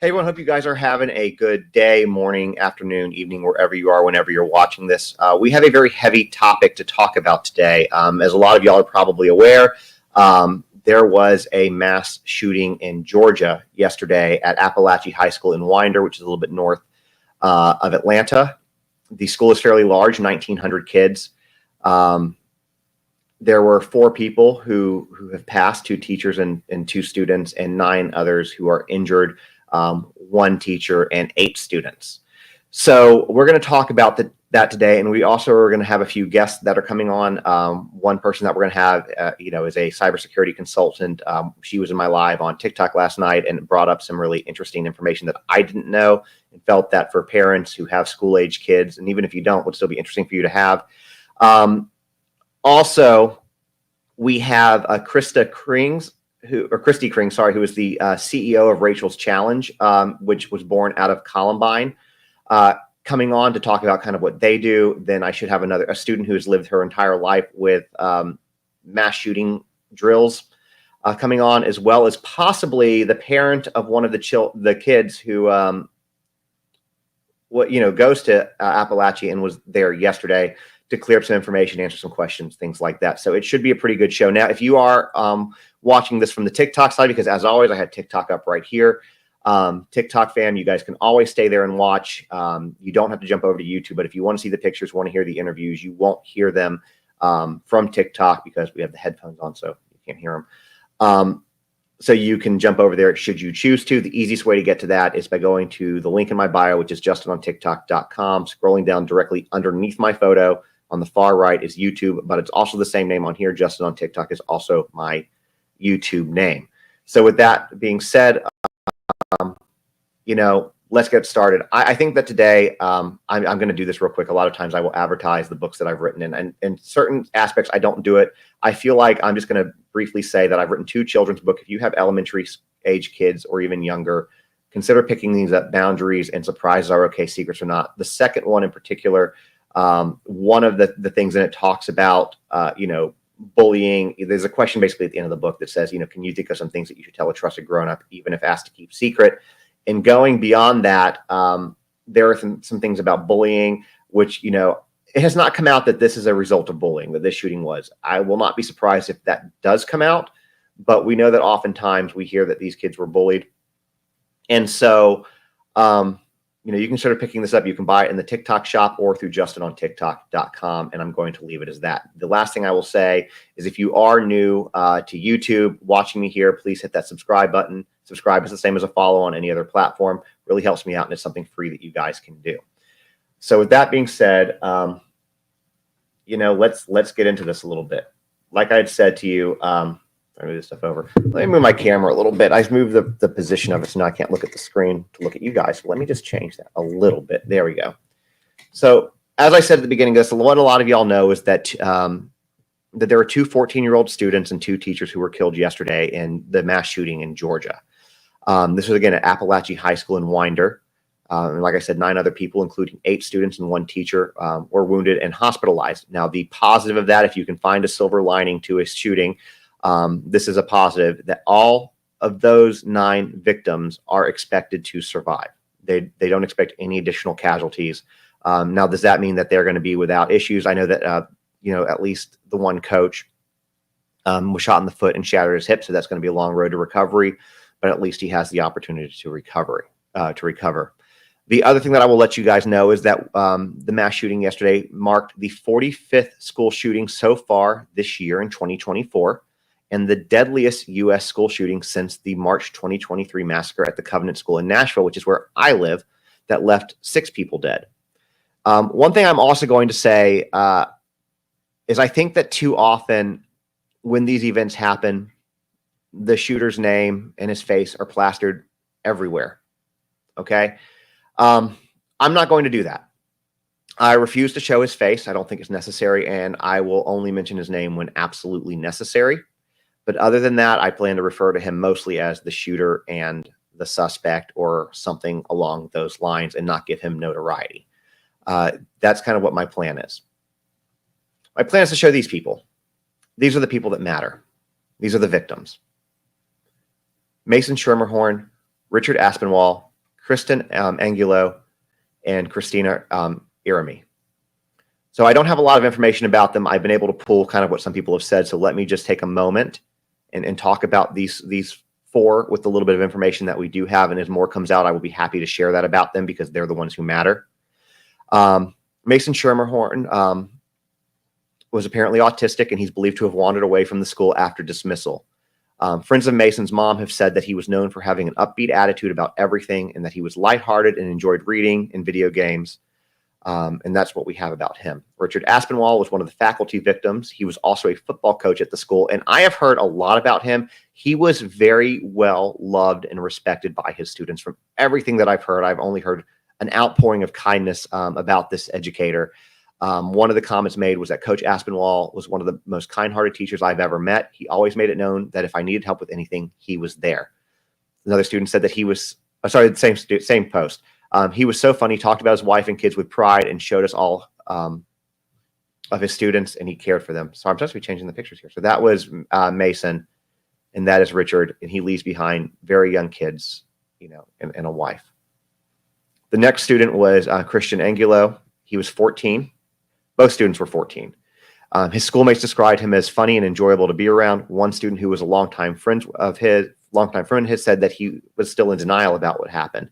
Hey everyone, hope you guys are having a good day, morning, afternoon, evening, wherever you are, whenever you're watching this. We have a very heavy topic to talk about today. As a lot of y'all are probably aware, there was a mass shooting in Georgia yesterday at Apalachee High School in Winder, which is a little bit north of Atlanta. The school is fairly large, 1,900 kids. There were 4 people who have passed, 2 teachers and 2 students, and 9 others who are injured. 1 teacher and 8 students. So we're going to talk about that today, and we also are going to have a few guests that are coming on. One person that we're going to have, is a cybersecurity consultant. She was in my live on TikTok last night and brought up some really interesting information that I didn't know, and felt that for parents who have school-age kids, and even if you don't, would still be interesting for you to have. Also, we have Christy Krings, who is the CEO of Rachel's Challenge, which was born out of Columbine, coming on to talk about kind of what they do. Then I should have a student who has lived her entire life with mass shooting drills coming on, as well as possibly the parent of one of the kids who goes to Apalachee and was there yesterday to clear up some information, answer some questions, things like that. So it should be a pretty good show. Now, if you are watching this from the TikTok side, because as always, I had TikTok up right here. TikTok fam, you guys can always stay there and watch. You don't have to jump over to YouTube, but if you want to see the pictures, want to hear the interviews, you won't hear them from TikTok because we have the headphones on, so you can't hear them. So you can jump over there should you choose to. The easiest way to get to that is by going to the link in my bio, which is justinontiktok.com, scrolling down directly underneath my photo. On the far right is YouTube, but it's also the same name on here. Justin on TikTok is also my YouTube name. So with that being said, let's get started. I think that today I'm going to do this real quick. A lot of times I will advertise the books that I've written, and in certain aspects I don't do it. I feel like I'm just going to briefly say that I've written 2 children's books. If you have elementary age kids or even younger, consider picking these up. Boundaries and Surprises Are Okay, Secrets Are Not. The second one in particular, one of the things in it talks about, bullying. There's a question basically at the end of the book that says, can you think of some things that you should tell a trusted grown-up, even if asked to keep secret? And going beyond that, there are some things about bullying, which, it has not come out that this is a result of bullying, that this shooting was. I will not be surprised if that does come out, but we know that oftentimes we hear that these kids were bullied. And so, you can start picking this up. You can buy it in the TikTok shop or through justinontiktok.com, and I'm going to leave it as that. The last thing I will say is if you are new to YouTube, watching me here, please hit that subscribe button. Subscribe is the same as a follow on any other platform. Really helps me out, and it's something free that you guys can do. So with that being said, let's get into this a little bit. Like I had said to you, I move this stuff over. Let me move my camera a little bit. I've moved the position of it, so now I can't look at the screen to look at you guys. So let me just change that a little bit. There we go. So as I said at the beginning of this, what a lot of y'all know is that that there were 2 14-year-old students and 2 teachers who were killed yesterday in the mass shooting in Georgia. This was again at Apalachee High School in Winder. And like I said, 9 other people, including 8 students and 1 teacher, were wounded and hospitalized. Now, the positive of that, if you can find a silver lining to a shooting, this is a positive, that all of those 9 victims are expected to survive. They don't expect any additional casualties. Now, does that mean that they're going to be without issues? I know that, at least the one coach was shot in the foot and shattered his hip, so that's going to be a long road to recovery, but at least he has the opportunity to recover. The other thing that I will let you guys know is that the mass shooting yesterday marked the 45th school shooting so far this year in 2024. And the deadliest U.S. school shooting since the March 2023 massacre at the Covenant School in Nashville, which is where I live, that left 6 people dead. One thing I'm also going to say is I think that too often when these events happen, the shooter's name and his face are plastered everywhere. Okay? I'm not going to do that. I refuse to show his face. I don't think it's necessary, and I will only mention his name when absolutely necessary. But other than that, I plan to refer to him mostly as the shooter and the suspect or something along those lines and not give him notoriety. That's kind of what my plan is. My plan is to show these people. These are the people that matter. These are the victims. Mason Schermerhorn, Richard Aspinwall, Kristen Angulo, and Christina Irami. So I don't have a lot of information about them. I've been able to pull kind of what some people have said. So let me just take a moment and talk about these four with a little bit of information that we do have. And as more comes out, I will be happy to share that about them because they're the ones who matter. Mason Schermerhorn was apparently autistic, and he's believed to have wandered away from the school after dismissal. Friends of Mason's mom have said that he was known for having an upbeat attitude about everything and that he was lighthearted and enjoyed reading and video games. And that's what we have about him. Richard Aspinwall was one of the faculty victims. He was also a football coach at the school, and I have heard a lot about him. He was very well loved and respected by his students. From everything that I've heard, I've only heard an outpouring of kindness about this educator. One of the comments made was that Coach Aspinwall was one of the most kind-hearted teachers I've ever met. He always made it known that if I needed help with anything, he was there. Another student said that he was, the same post. He was so funny, talked about his wife and kids with pride and showed us all of his students, and he cared for them. So I'm supposed to be changing the pictures here. So that was Mason, and that is Richard, and he leaves behind very young kids, and a wife. The next student was Christian Angulo. He was 14. Both students were 14. His schoolmates described him as funny and enjoyable to be around. One student who was a longtime friend said that he was still in denial about what happened.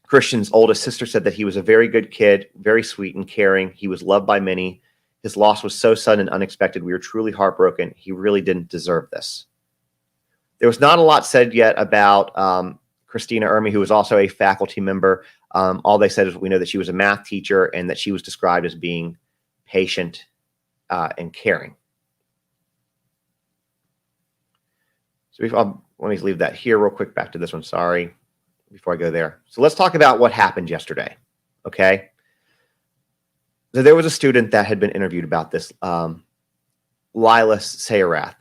Christian's oldest sister said that he was a very good kid, very sweet and caring. He was loved by many. His loss was so sudden and unexpected. We were truly heartbroken. He really didn't deserve this. There was not a lot said yet about Christina Irmi, who was also a faculty member. All they said is we know that she was a math teacher and that she was described as being patient and caring. So let me leave that here real quick. Back to this one. Sorry, before I go there. So let's talk about what happened yesterday. Okay. So there was a student that had been interviewed about this, Lila Sayarath.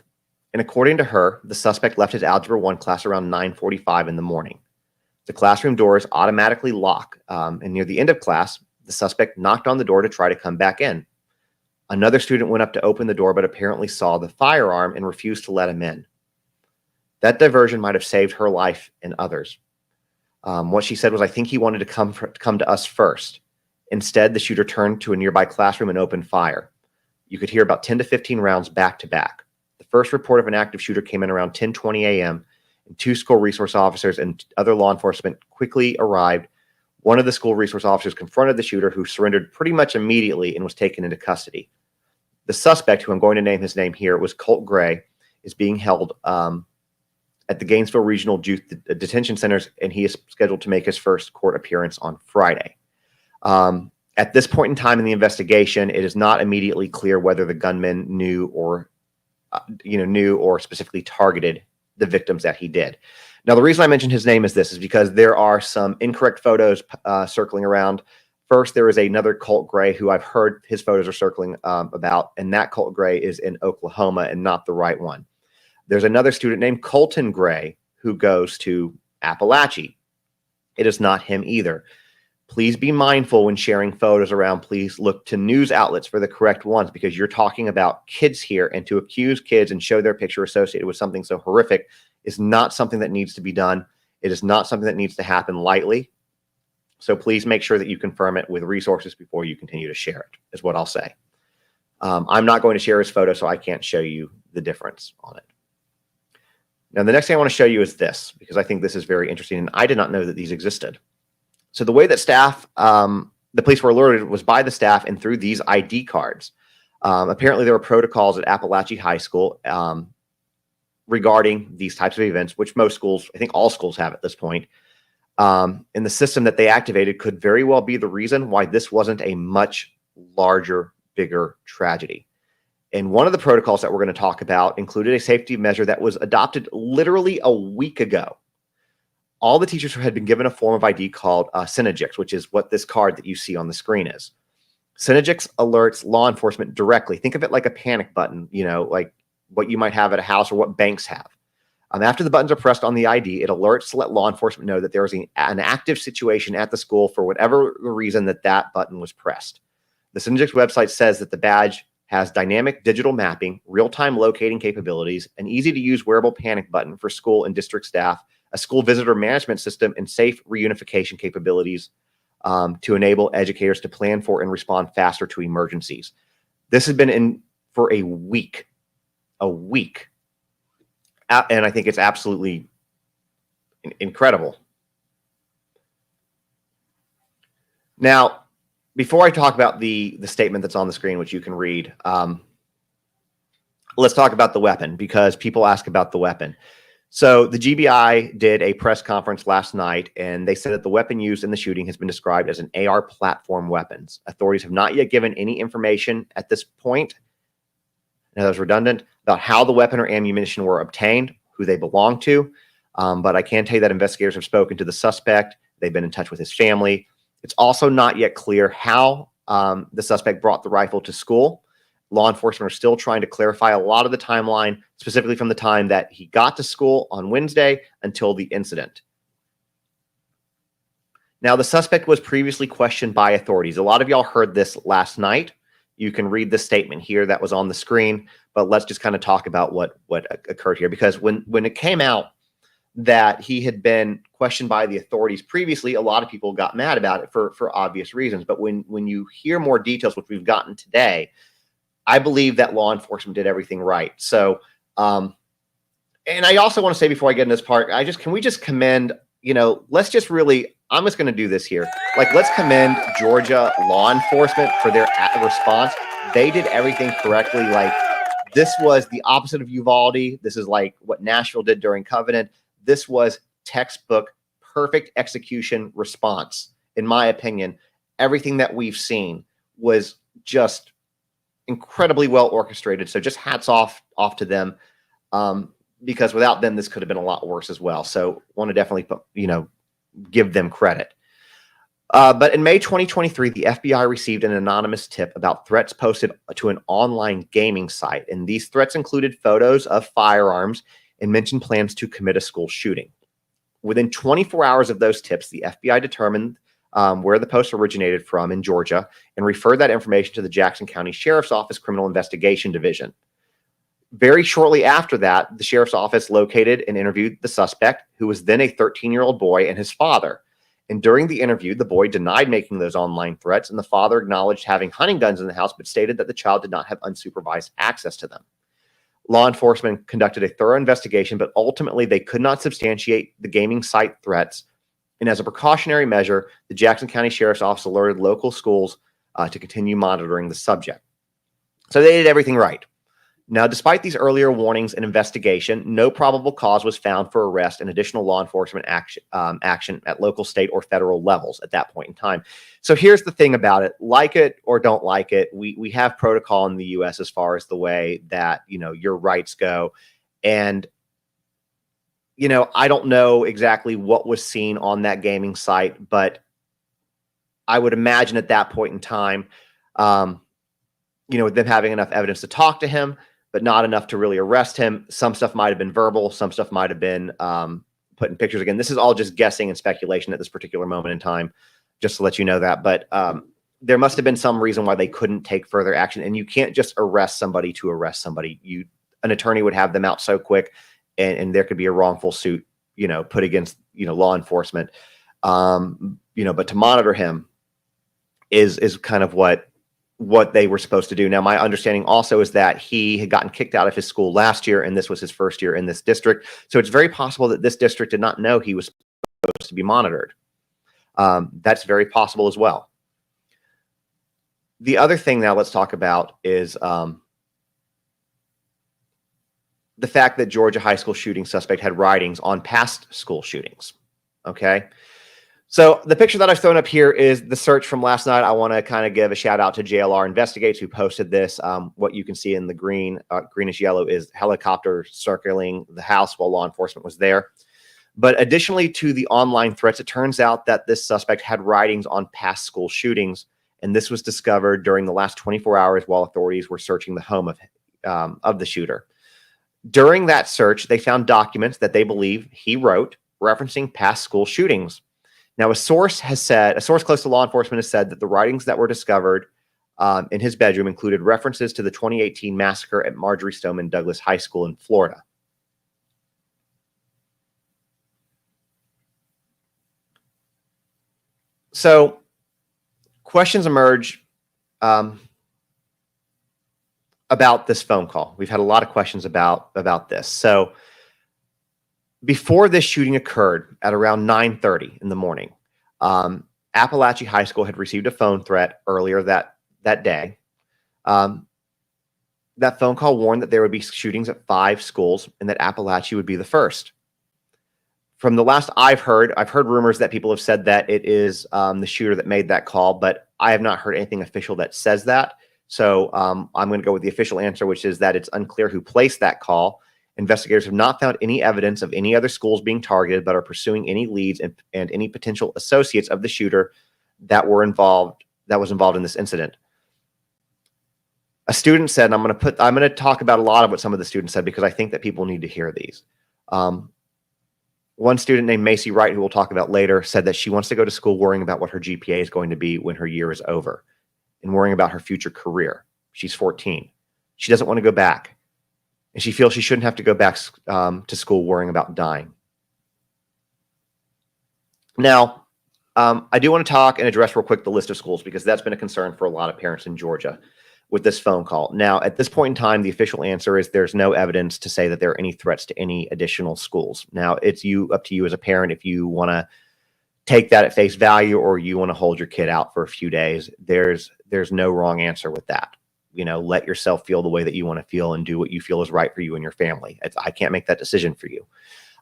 And according to her, the suspect left his Algebra 1 class around 9:45 in the morning. The classroom doors automatically lock, and near the end of class, the suspect knocked on the door to try to come back in. Another student went up to open the door, but apparently saw the firearm and refused to let him in. That diversion might have saved her life and others. What she said was, I think he wanted to come to us first. Instead, the shooter turned to a nearby classroom and opened fire. You could hear about 10 to 15 rounds back to back. The first report of an active shooter came in around 10:20 a.m., and 2 school resource officers and other law enforcement quickly arrived. One of the school resource officers confronted the shooter, who surrendered pretty much immediately and was taken into custody. The suspect, who I'm going to name his name here, was Colt Gray, is being held at the Gainesville Regional Youth Detention Centers, and he is scheduled to make his first court appearance on Friday. At this point in time in the investigation, it is not immediately clear whether the gunman knew or specifically targeted the victims that he did. Now, the reason I mentioned his name is because there are some incorrect photos circling around. First, there is another Colt Gray who I've heard his photos are circling about, and that Colt Gray is in Oklahoma and not the right one. There's another student named Colton Gray who goes to Apalachee. It is not him either. Please be mindful when sharing photos around. Please look to news outlets for the correct ones, because you're talking about kids here, and to accuse kids and show their picture associated with something so horrific is not something that needs to be done. It is not something that needs to happen lightly. So please make sure that you confirm it with resources before you continue to share it, is what I'll say. I'm not going to share his photo, so I can't show you the difference on it. Now, the next thing I want to show you is this, because I think this is very interesting, and I did not know that these existed. So the way that the police were alerted was by the staff and through these ID cards. Apparently, there were protocols at Apalachee High School regarding these types of events, which most schools, I think all schools have at this point. And the system that they activated could very well be the reason why this wasn't a much larger, bigger tragedy. And one of the protocols that we're going to talk about included a safety measure that was adopted literally a week ago. All the teachers had been given a form of ID called Centegix, which is what this card that you see on the screen is. Centegix alerts law enforcement directly. Think of it like a panic button, like what you might have at a house or what banks have. After the buttons are pressed on the ID, it alerts to let law enforcement know that there is an active situation at the school for whatever the reason that button was pressed. The Centegix website says that the badge has dynamic digital mapping, real-time locating capabilities, an easy-to-use wearable panic button for school and district staff, a school visitor management system, and safe reunification capabilities to enable educators to plan for and respond faster to emergencies. This has been in for a week. And I think it's absolutely incredible. Now, before I talk about the statement that's on the screen, which you can read, let's talk about the weapon, because people ask about the weapon. So the GBI did a press conference last night, and they said that the weapon used in the shooting has been described as an AR platform weapons. Authorities have not yet given any information at this point, now that was redundant, about how the weapon or ammunition were obtained, who they belong to. But I can tell you that investigators have spoken to the suspect. They've been in touch with his family. It's also not yet clear how the suspect brought the rifle to school. Law enforcement are still trying to clarify a lot of the timeline, specifically from the time that he got to school on Wednesday until the incident. Now, the suspect was previously questioned by authorities. A lot of y'all heard this last night. You can read the statement here that was on the screen, but let's just kind of talk about what occurred here, because when it came out that he had been questioned by the authorities previously, a lot of people got mad about it for obvious reasons. But when you hear more details, which we've gotten today, I believe that law enforcement did everything right. So, and I also want to say before I get in this part, can we just commend, let's just really, I'm just going to do this here. Like, let's commend Georgia law enforcement for their response. They did everything correctly. Like, this was the opposite of Uvalde. This is like what Nashville did during Covenant. This was textbook, perfect execution response. In my opinion, everything that we've seen was just incredibly well orchestrated. So just hats off to them, because without them, this could have been a lot worse as well. So want to definitely, give them credit. But in May 2023, the FBI received an anonymous tip about threats posted to an online gaming site. And these threats included photos of firearms and mentioned plans to commit a school shooting. Within 24 hours of those tips, the FBI determined where the post originated from in Georgia and referred that information to the Jackson County Sheriff's Office Criminal Investigation Division. Very shortly after that, the Sheriff's Office located and interviewed the suspect, who was then a 13-year-old boy, and his father. And during the interview, the boy denied making those online threats, and the father acknowledged having hunting guns in the house, but stated that the child did not have unsupervised access to them. Law enforcement conducted a thorough investigation, but ultimately they could not substantiate the gaming site threats. And as a precautionary measure, the Jackson County Sheriff's Office alerted local schools to continue monitoring the subject. So they did everything right. Now, despite these earlier warnings and investigation, no probable cause was found for arrest and additional law enforcement action at local, state, or federal levels at that point in time. So here's the thing about it. Like it or don't like it, we have protocol in the U.S. as far as the way that, your rights go. And, I don't know exactly what was seen on that gaming site, but I would imagine at that point in time, with them having enough evidence to talk to him, but not enough to really arrest him. Some stuff might have been verbal. Some stuff might have been put in pictures. Again, this is all just guessing and speculation at this particular moment in time, just to let you know that. But there must have been some reason why they couldn't take further action. And you can't just arrest somebody to arrest somebody. An attorney would have them out so quick, and there could be a wrongful suit, put against, law enforcement. But to monitor him is kind of what they were supposed to do. Now, my understanding also is that he had gotten kicked out of his school last year, and this was his first year in this district. So it's very possible that this district did not know he was supposed to be monitored. That's very possible as well. The other thing now let's talk about is the fact that Georgia high school shooting suspect had writings on past school shootings. Okay. So the picture that I've thrown up here is the search from last night. I want to kind of give a shout out to JLR Investigates, who posted this. What you can see in the greenish yellow is helicopter circling the house while law enforcement was there. But additionally to the online threats, it turns out that this suspect had writings on past school shootings. And this was discovered during the last 24 hours while authorities were searching the home of the shooter. During that search, they found documents that they believe he wrote referencing past school shootings. Now, a source close to law enforcement has said that the writings that were discovered in his bedroom included references to the 2018 massacre at Marjory Stoneman Douglas High School in Florida. So questions emerge about this phone call. We've had a lot of questions about this. So before this shooting occurred at around 9:30 in the morning, Apalachee High School had received a phone threat earlier that day. That phone call warned that there would be shootings at 5 schools and that Apalachee would be the first. From the last I've heard rumors that people have said that it is the shooter that made that call, but I have not heard anything official that says that. So I'm going to go with the official answer, which is that it's unclear who placed that call. Investigators have not found any evidence of any other schools being targeted, but are pursuing any leads and any potential associates of the shooter that was involved in this incident. A student said, and I'm going to talk about a lot of what some of the students said because I think that people need to hear these. One student named Macy Wright, who we'll talk about later, said that she wants to go to school worrying about what her GPA is going to be when her year is over and worrying about her future career. She's 14. She doesn't want to go back. And she feels she shouldn't have to go back to school worrying about dying. Now, I do want to talk and address real quick the list of schools because that's been a concern for a lot of parents in Georgia with this phone call. Now, at this point in time, the official answer is there's no evidence to say that there are any threats to any additional schools. Now, it's up to you as a parent if you want to take that at face value or you want to hold your kid out for a few days. There's no wrong answer with that. Let yourself feel the way that you want to feel and do what you feel is right for you and your family. I can't make that decision for you.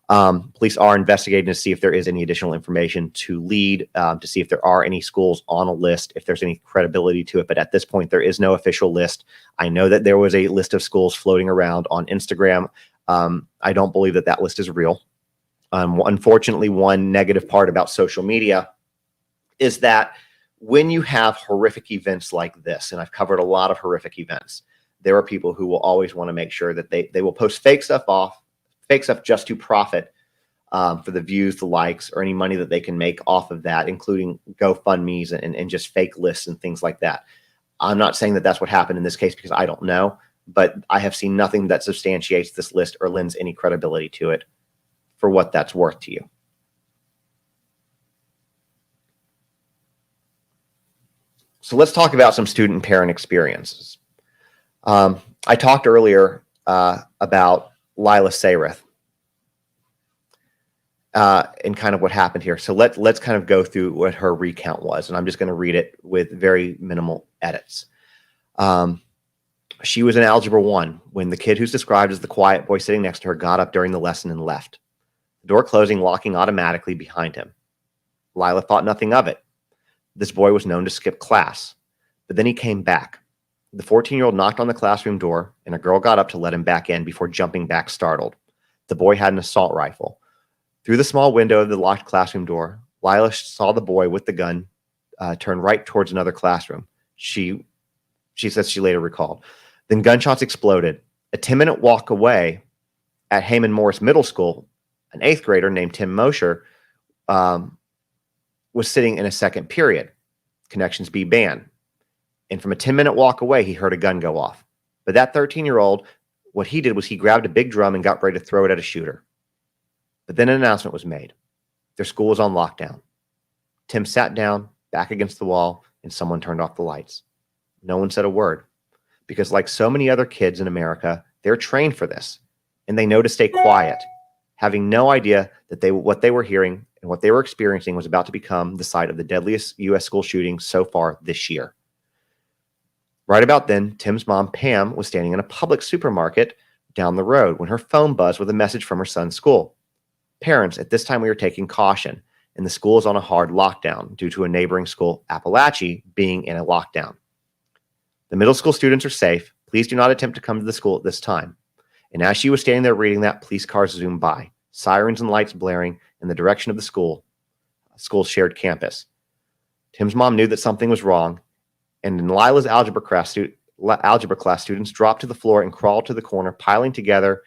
Police are investigating to see if there is any additional information to lead, to see if there are any schools on a list, if there's any credibility to it. But at this point, there is no official list. I know that there was a list of schools floating around on Instagram. I don't believe that list is real. Unfortunately, one negative part about social media is that when you have horrific events like this, and I've covered a lot of horrific events, there are people who will always want to make sure that they will post fake stuff just to profit for the views, the likes, or any money that they can make off of that, including GoFundMes and just fake lists and things like that. I'm not saying that that's what happened in this case because I don't know, but I have seen nothing that substantiates this list or lends any credibility to it for what that's worth to you. So let's talk about some student and parent experiences. I talked earlier about Lila Sayrath and kind of what happened here. So let's kind of go through what her recount was, and I'm just going to read it with very minimal edits. She was in Algebra 1 when the kid who's described as the quiet boy sitting next to her got up during the lesson and left. The door closing, locking automatically behind him. Lila thought nothing of it. This boy was known to skip class, but then he came back. The 14-year-old knocked on the classroom door, and a girl got up to let him back in before jumping back startled. The boy had an assault rifle. Through the small window of the locked classroom door, Lila saw the boy with the gun turn right towards another classroom. She says she later recalled. Then gunshots exploded. A 10-minute walk away at Heyman Morris Middle School, an 8th grader named Tim Mosher was sitting in a second period. Connections be banned. And from a 10-minute walk away, he heard a gun go off. But that 13-year-old, what he did was he grabbed a big drum and got ready to throw it at a shooter. But then an announcement was made. Their school was on lockdown. Tim sat down, back against the wall, and someone turned off the lights. No one said a word. Because like so many other kids in America, they're trained for this. And they know to stay quiet, having no idea that what they were hearing and what they were experiencing was about to become the site of the deadliest U.S. school shooting so far this year. Right about then, Tim's mom, Pam, was standing in a public supermarket down the road when her phone buzzed with a message from her son's school. Parents, at this time we are taking caution, and the school is on a hard lockdown due to a neighboring school, Apalachee, being in a lockdown. The middle school students are safe. Please do not attempt to come to the school at this time. And as she was standing there reading that, police cars zoomed by, sirens and lights blaring in the direction of the school's shared campus. Tim's mom knew that something was wrong, and in Lila's algebra class, students dropped to the floor and crawled to the corner, piling together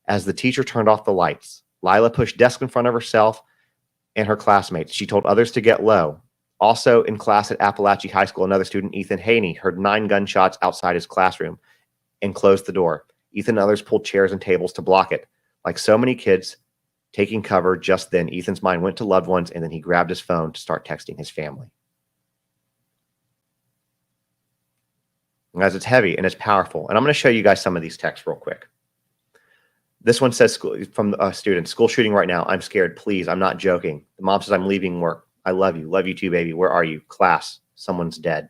as the teacher turned off the lights. Lila pushed desk in front of herself and her classmates. She told others to get low. Also in class at Apalachee High School, another student, Ethan Haney, heard 9 gunshots outside his classroom and closed the door. Ethan and others pulled chairs and tables to block it. Like so many kids, Taking cover just then, Ethan's mind went to loved ones, and then he grabbed his phone to start texting his family. And guys, it's heavy and it's powerful. And I'm going to show you guys some of these texts real quick. This one says, from a student, school shooting right now. I'm scared. Please, I'm not joking. The mom says, I'm leaving work. I love you. Love you too, baby. Where are you? Class. Someone's dead.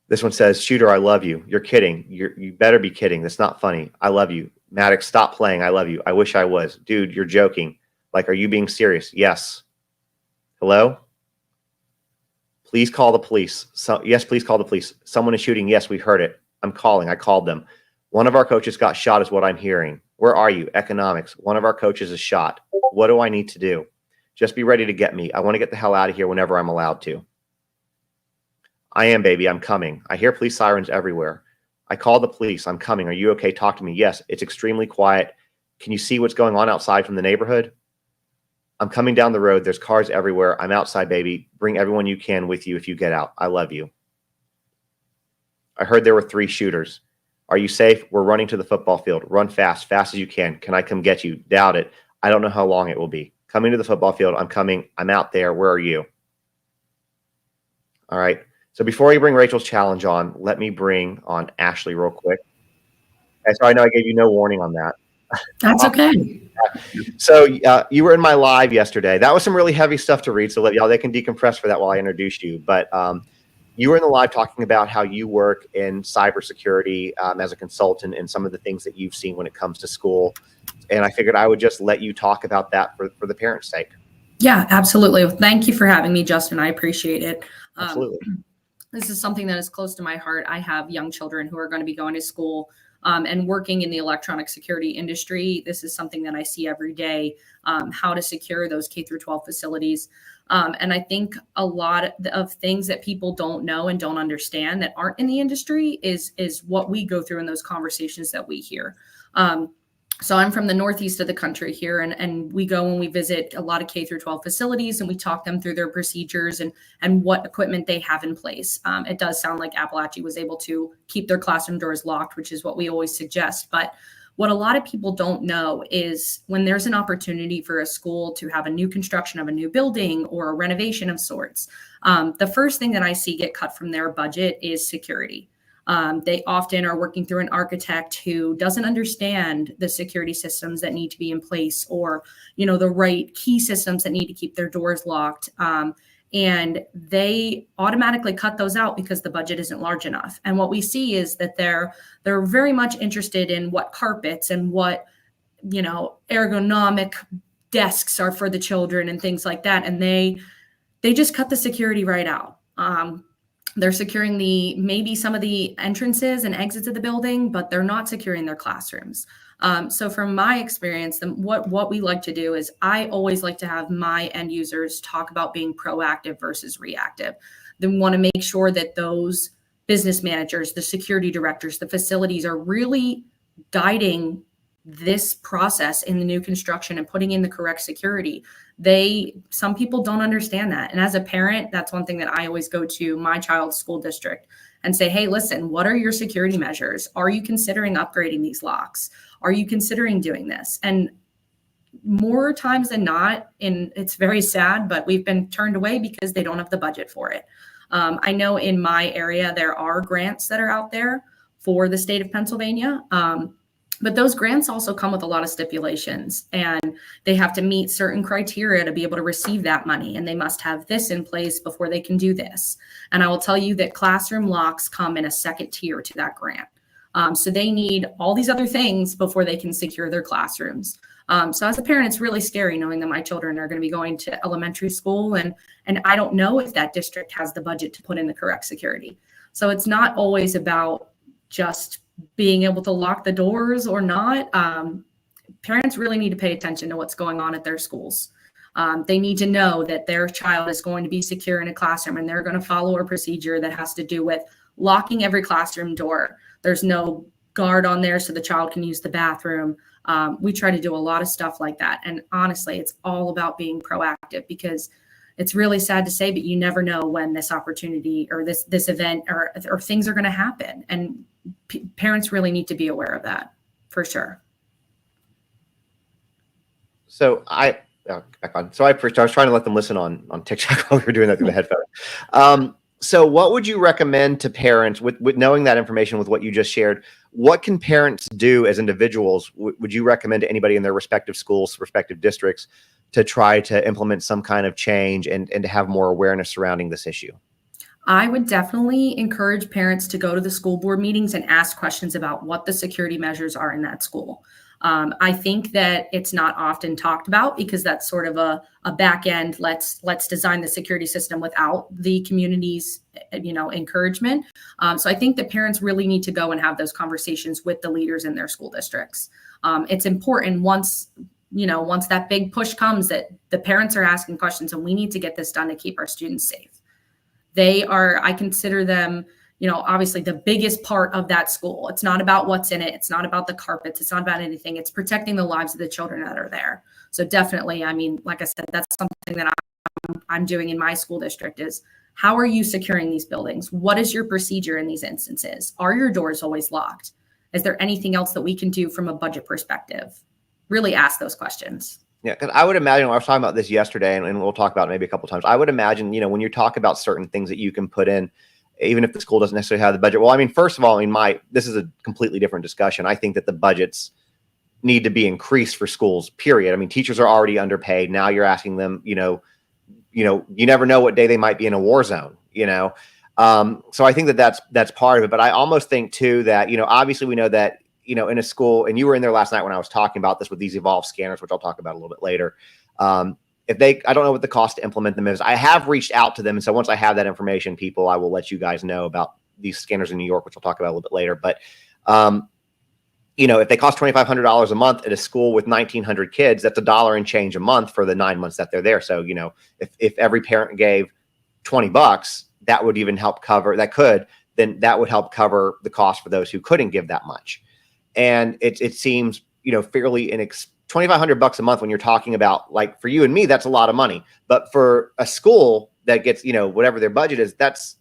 This one says, shooter, I love you. You're kidding. You better be kidding. That's not funny. I love you. Maddox, stop playing. I love you. I wish I was. Dude, you're joking. Like, are you being serious? Yes. Hello? Please call the police. Yes, please call the police. Someone is shooting. Yes, we heard it. I'm calling. I called them. One of our coaches got shot is what I'm hearing. Where are you? Economics. One of our coaches is shot. What do I need to do? Just be ready to get me. I want to get the hell out of here whenever I'm allowed to. I am, baby. I'm coming. I hear police sirens everywhere. I called the police. I'm coming. Are you okay? Talk to me. Yes, it's extremely quiet. Can you see what's going on outside from the neighborhood? I'm coming down the road. There's cars everywhere. I'm outside, baby. Bring everyone you can with you if you get out. I love you. I heard there were 3 shooters. Are you safe? We're running to the football field. Run fast, fast as you can. Can I come get you? Doubt it. I don't know how long it will be. Coming to the football field. I'm coming. I'm out there. Where are you? All right. So before you bring Rachel's challenge on, let me bring on Ashley real quick. Okay, so I know I gave you no warning on that. That's okay. So you were in my live yesterday. That was some really heavy stuff to read. So let y'all, they can decompress for that while I introduce you. But you were in the live talking about how you work in cybersecurity as a consultant and some of the things that you've seen when it comes to school. And I figured I would just let you talk about that for the parents' sake. Yeah, absolutely. Thank you for having me, Justin. I appreciate it. Absolutely. This is something that is close to my heart. I have young children who are going to be going to school and working in the electronic security industry. This is something that I see every day, how to secure those K through 12 facilities. And I think a lot of things that people don't know and don't understand that aren't in the industry is what we go through in those conversations that we hear. So I'm from the northeast of the country here, and we go and we visit a lot of K through 12 facilities, and we talk them through their procedures and what equipment they have in place. It does sound like Apalachee was able to keep their classroom doors locked, which is what we always suggest. But what a lot of people don't know is when there's an opportunity for a school to have a new construction of a new building or a renovation of sorts, the first thing that I see get cut from their budget is security. They often are working through an architect who doesn't understand the security systems that need to be in place, or, the right key systems that need to keep their doors locked. And they automatically cut those out because the budget isn't large enough. And what we see is that they're very much interested in what carpets and what, ergonomic desks are for the children and things like that. And they just cut the security right out. They're securing maybe some of the entrances and exits of the building, but they're not securing their classrooms. So from my experience, what we like to do is I always like to have my end users talk about being proactive versus reactive. They want to make sure that those business managers, the security directors, the facilities are really guiding this process in the new construction and putting in the correct security. Some people don't understand that. And as a parent, that's one thing that I always go to my child's school district and say, hey, listen, what are your security measures? Are you considering upgrading these locks? Are you considering doing this? And more times than not, and it's very sad, but we've been turned away because they don't have the budget for it. I know in my area, there are grants that are out there for the state of Pennsylvania. But those grants also come with a lot of stipulations, and they have to meet certain criteria to be able to receive that money. And they must have this in place before they can do this. And I will tell you that classroom locks come in a second tier to that grant. So they need all these other things before they can secure their classrooms. So as a parent, it's really scary knowing that my children are going to be going to elementary school, and I don't know if that district has the budget to put in the correct security. So it's not always about just being able to lock the doors or not. Parents really need to pay attention to what's going on at their schools. They need to know that their child is going to be secure in a classroom, and they're going to follow a procedure that has to do with locking every classroom door. There's no guard on there so the child can use the bathroom. We try to do a lot of stuff like that. And honestly, it's all about being proactive, because it's really sad to say, but you never know when this opportunity or this event or things are going to happen. And parents really need to be aware of that, for sure. So so I was trying to let them listen on TikTok while we were doing that through the headphones. So what would you recommend to parents with knowing that information with what you just shared? What can parents do as individuals? Would you recommend to anybody in their respective schools, respective districts, to try to implement some kind of change and to have more awareness surrounding this issue? I would definitely encourage parents to go to the school board meetings and ask questions about what the security measures are in that school. I think that it's not often talked about because that's sort of a back end. Let's design the security system without the community's encouragement. So I think that parents really need to go and have those conversations with the leaders in their school districts. It's important once that big push comes that the parents are asking questions, and we need to get this done to keep our students safe. I consider them, obviously the biggest part of that school. It's not about what's in it. It's not about the carpets. It's not about anything. It's protecting the lives of the children that are there. So definitely, I mean, like I said, that's something that I'm doing in my school district is how are you securing these buildings? What is your procedure in these instances? Are your doors always locked? Is there anything else that we can do from a budget perspective? Really ask those questions. Yeah, because I would imagine, I was talking about this yesterday, and we'll talk about it maybe a couple of times. I would imagine, when you talk about certain things that you can put in, even if the school doesn't necessarily have the budget. Well, I mean, first of all, this is a completely different discussion. I think that the budgets need to be increased for schools, period. I mean, teachers are already underpaid. Now you're asking them, you never know what day they might be in a war zone, So I think that that's part of it. But I almost think too that, obviously we know that, in a school, and you were in there last night when I was talking about this with these Evolve scanners, which I'll talk about a little bit later. I don't know what the cost to implement them is. I have reached out to them. And so once I have that information, I will let you guys know about these scanners in New York, which I'll talk about a little bit later. But, if they cost $2,500 a month at a school with 1,900 kids, that's $1 and change a month for the 9 months that they're there. So, if every parent gave $20, that would even help cover, then that would help cover the cost for those who couldn't give that much. And it seems, fairly $2,500 a month when you're talking about, like, for you and me, that's a lot of money. But for a school that gets, whatever their budget is, that's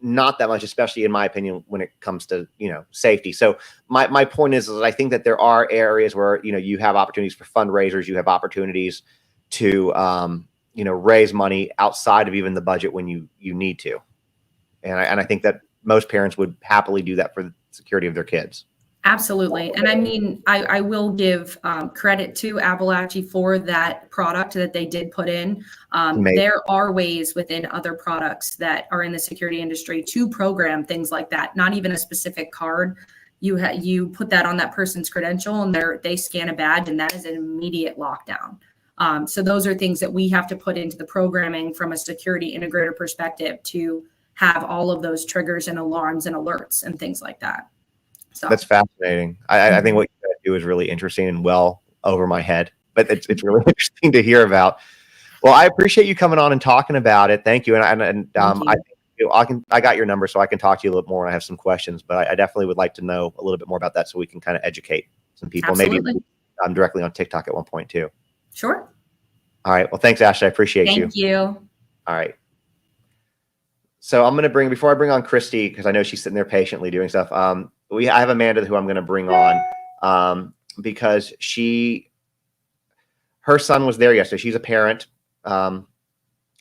not that much, especially in my opinion, when it comes to, safety. So my point is that I think that there are areas where, you have opportunities for fundraisers, you have opportunities to, raise money outside of even the budget when you need to. And I think that most parents would happily do that for the security of their kids. Absolutely. And I mean, I will give credit to Apalachee for that product that they did put in. There are ways within other products that are in the security industry to program things like that, not even a specific card. You put that on that person's credential and they scan a badge, and that is an immediate lockdown. So those are things that we have to put into the programming from a security integrator perspective to have all of those triggers and alarms and alerts and things like that. So that's fascinating. I think what you guys do is really interesting and well over my head, but it's really interesting to hear about. Well, I appreciate you coming on and talking about it. Thank you. I got your number, so I can talk to you a little more when I have some questions, but I definitely would like to know a little bit more about that so we can kind of educate some people. Absolutely. Maybe I'm directly on TikTok at one point too. Sure. All right. Well, thanks, Ashley. I appreciate you. Thank you. All right. So I'm going to before I bring on Christy, because I know she's sitting there patiently doing stuff. I have Amanda who I'm going to bring on because her son was there yesterday. She's a parent of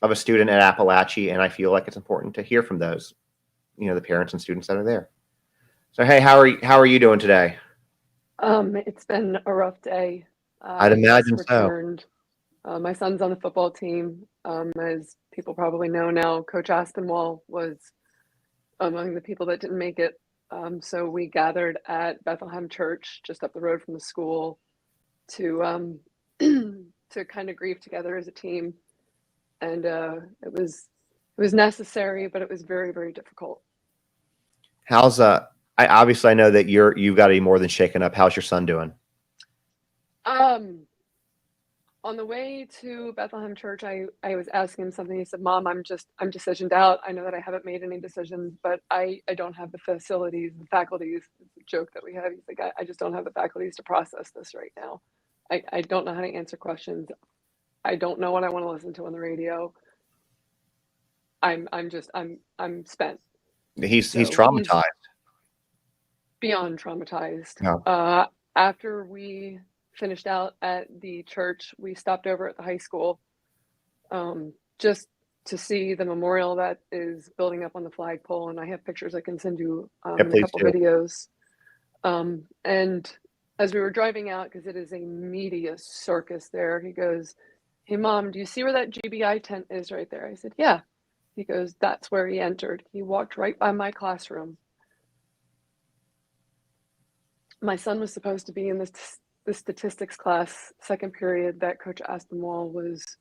a student at Apalachee, and I feel like it's important to hear from those, the parents and students that are there. So, hey, how are you doing today? It's been a rough day. I'd imagine so. My son's on the football team. As people probably know now, Coach Aspinwall was among the people that didn't make it. So we gathered at Bethlehem Church, just up the road from the school, to kind of grieve together as a team. And it was necessary, but it was very, very difficult. How's I know that you've got to be more than shaken up. How's your son doing? On the way to Bethlehem Church, I was asking him something. He said, "Mom, I'm decisioned out. I know that I haven't made any decisions, but I don't have the facilities, the faculties." It's a joke that we have. He's like, I just don't have the faculties to process this right now. I don't know how to answer questions. I don't know what I want to listen to on the radio. I'm spent. He's traumatized. Beyond traumatized. Yeah. After we finished out at the church, we stopped over at the high school just to see the memorial that is building up on the flagpole. And I have pictures I can send you Yeah, and a please couple do. videos. And as we were driving out, because it is a media circus there, he goes, "Hey, Mom, do you see where that GBI tent is right there?" I said, "Yeah." He goes, "That's where he entered. He walked right by my classroom." My son was supposed to be in the statistics class, second period, that Coach Aspinwall was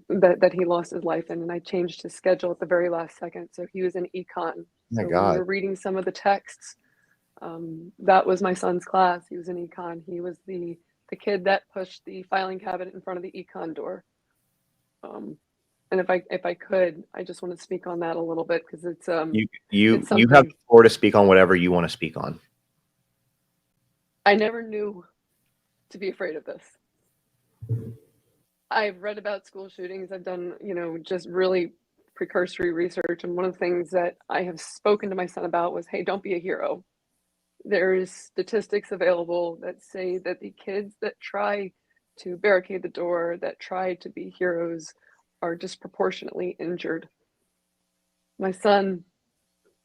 that he lost his life in, and I changed his schedule at the very last second, so he was in econ. Oh my So when we God. were reading some of the texts, that was my son's class. He was in econ. He was the kid that pushed the filing cabinet in front of the econ door. And if I could, I just want to speak on that a little bit, because it's You it's have the something floor to speak on whatever you want to speak on. I never knew to be afraid of this. I've read about school shootings. I've done, just really precursory research. And one of the things that I have spoken to my son about was, hey, don't be a hero. There's statistics available that say that the kids that try to barricade the door, that try to be heroes, are disproportionately injured. My son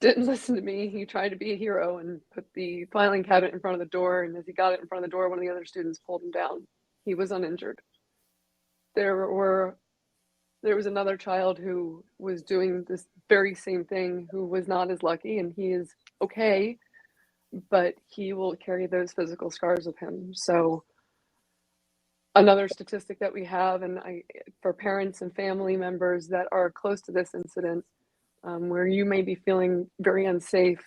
didn't listen to me. He tried to be a hero and put the filing cabinet in front of the door. And as he got it in front of the door, one of the other students pulled him down. He was uninjured. There was another child who was doing this very same thing, who was not as lucky, and he is okay, but he will carry those physical scars with him. So another statistic that we have, and for parents and family members that are close to this incident, where you may be feeling very unsafe,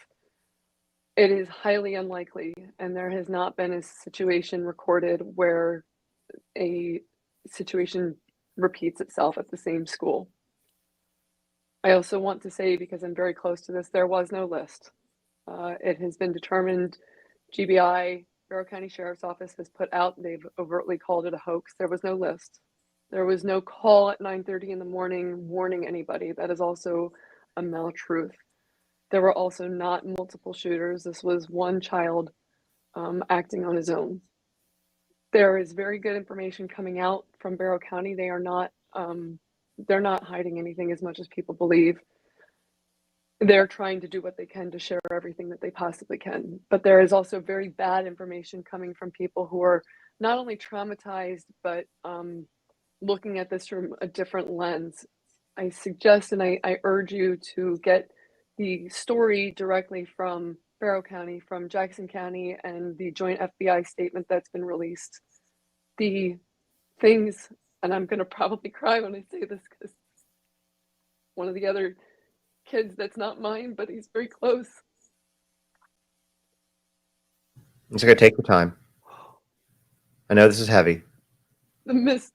it is highly unlikely, and there has not been a situation recorded where a situation repeats itself at the same school. I also want to say, because I'm very close to this, there was no list. It has been determined, GBI, Barrow County Sheriff's Office has put out, they've overtly called it a hoax. There was no list. There was no call at 9:30 in the morning warning anybody. That is also a maltruth. There were also not multiple shooters. This was one child acting on his own. There is very good information coming out from Barrow County. They are not, they're not hiding anything as much as people believe. They're trying to do what they can to share everything that they possibly can. But there is also very bad information coming from people who are not only traumatized, but looking at this from a different lens. I suggest and I urge you to get the story directly from Barrow County, from Jackson County, and the joint FBI statement that's been released. The things, and I'm going to probably cry when I say this, because one of the other kids that's not mine, but he's very close. It's okay. Take your time. I know this is heavy. The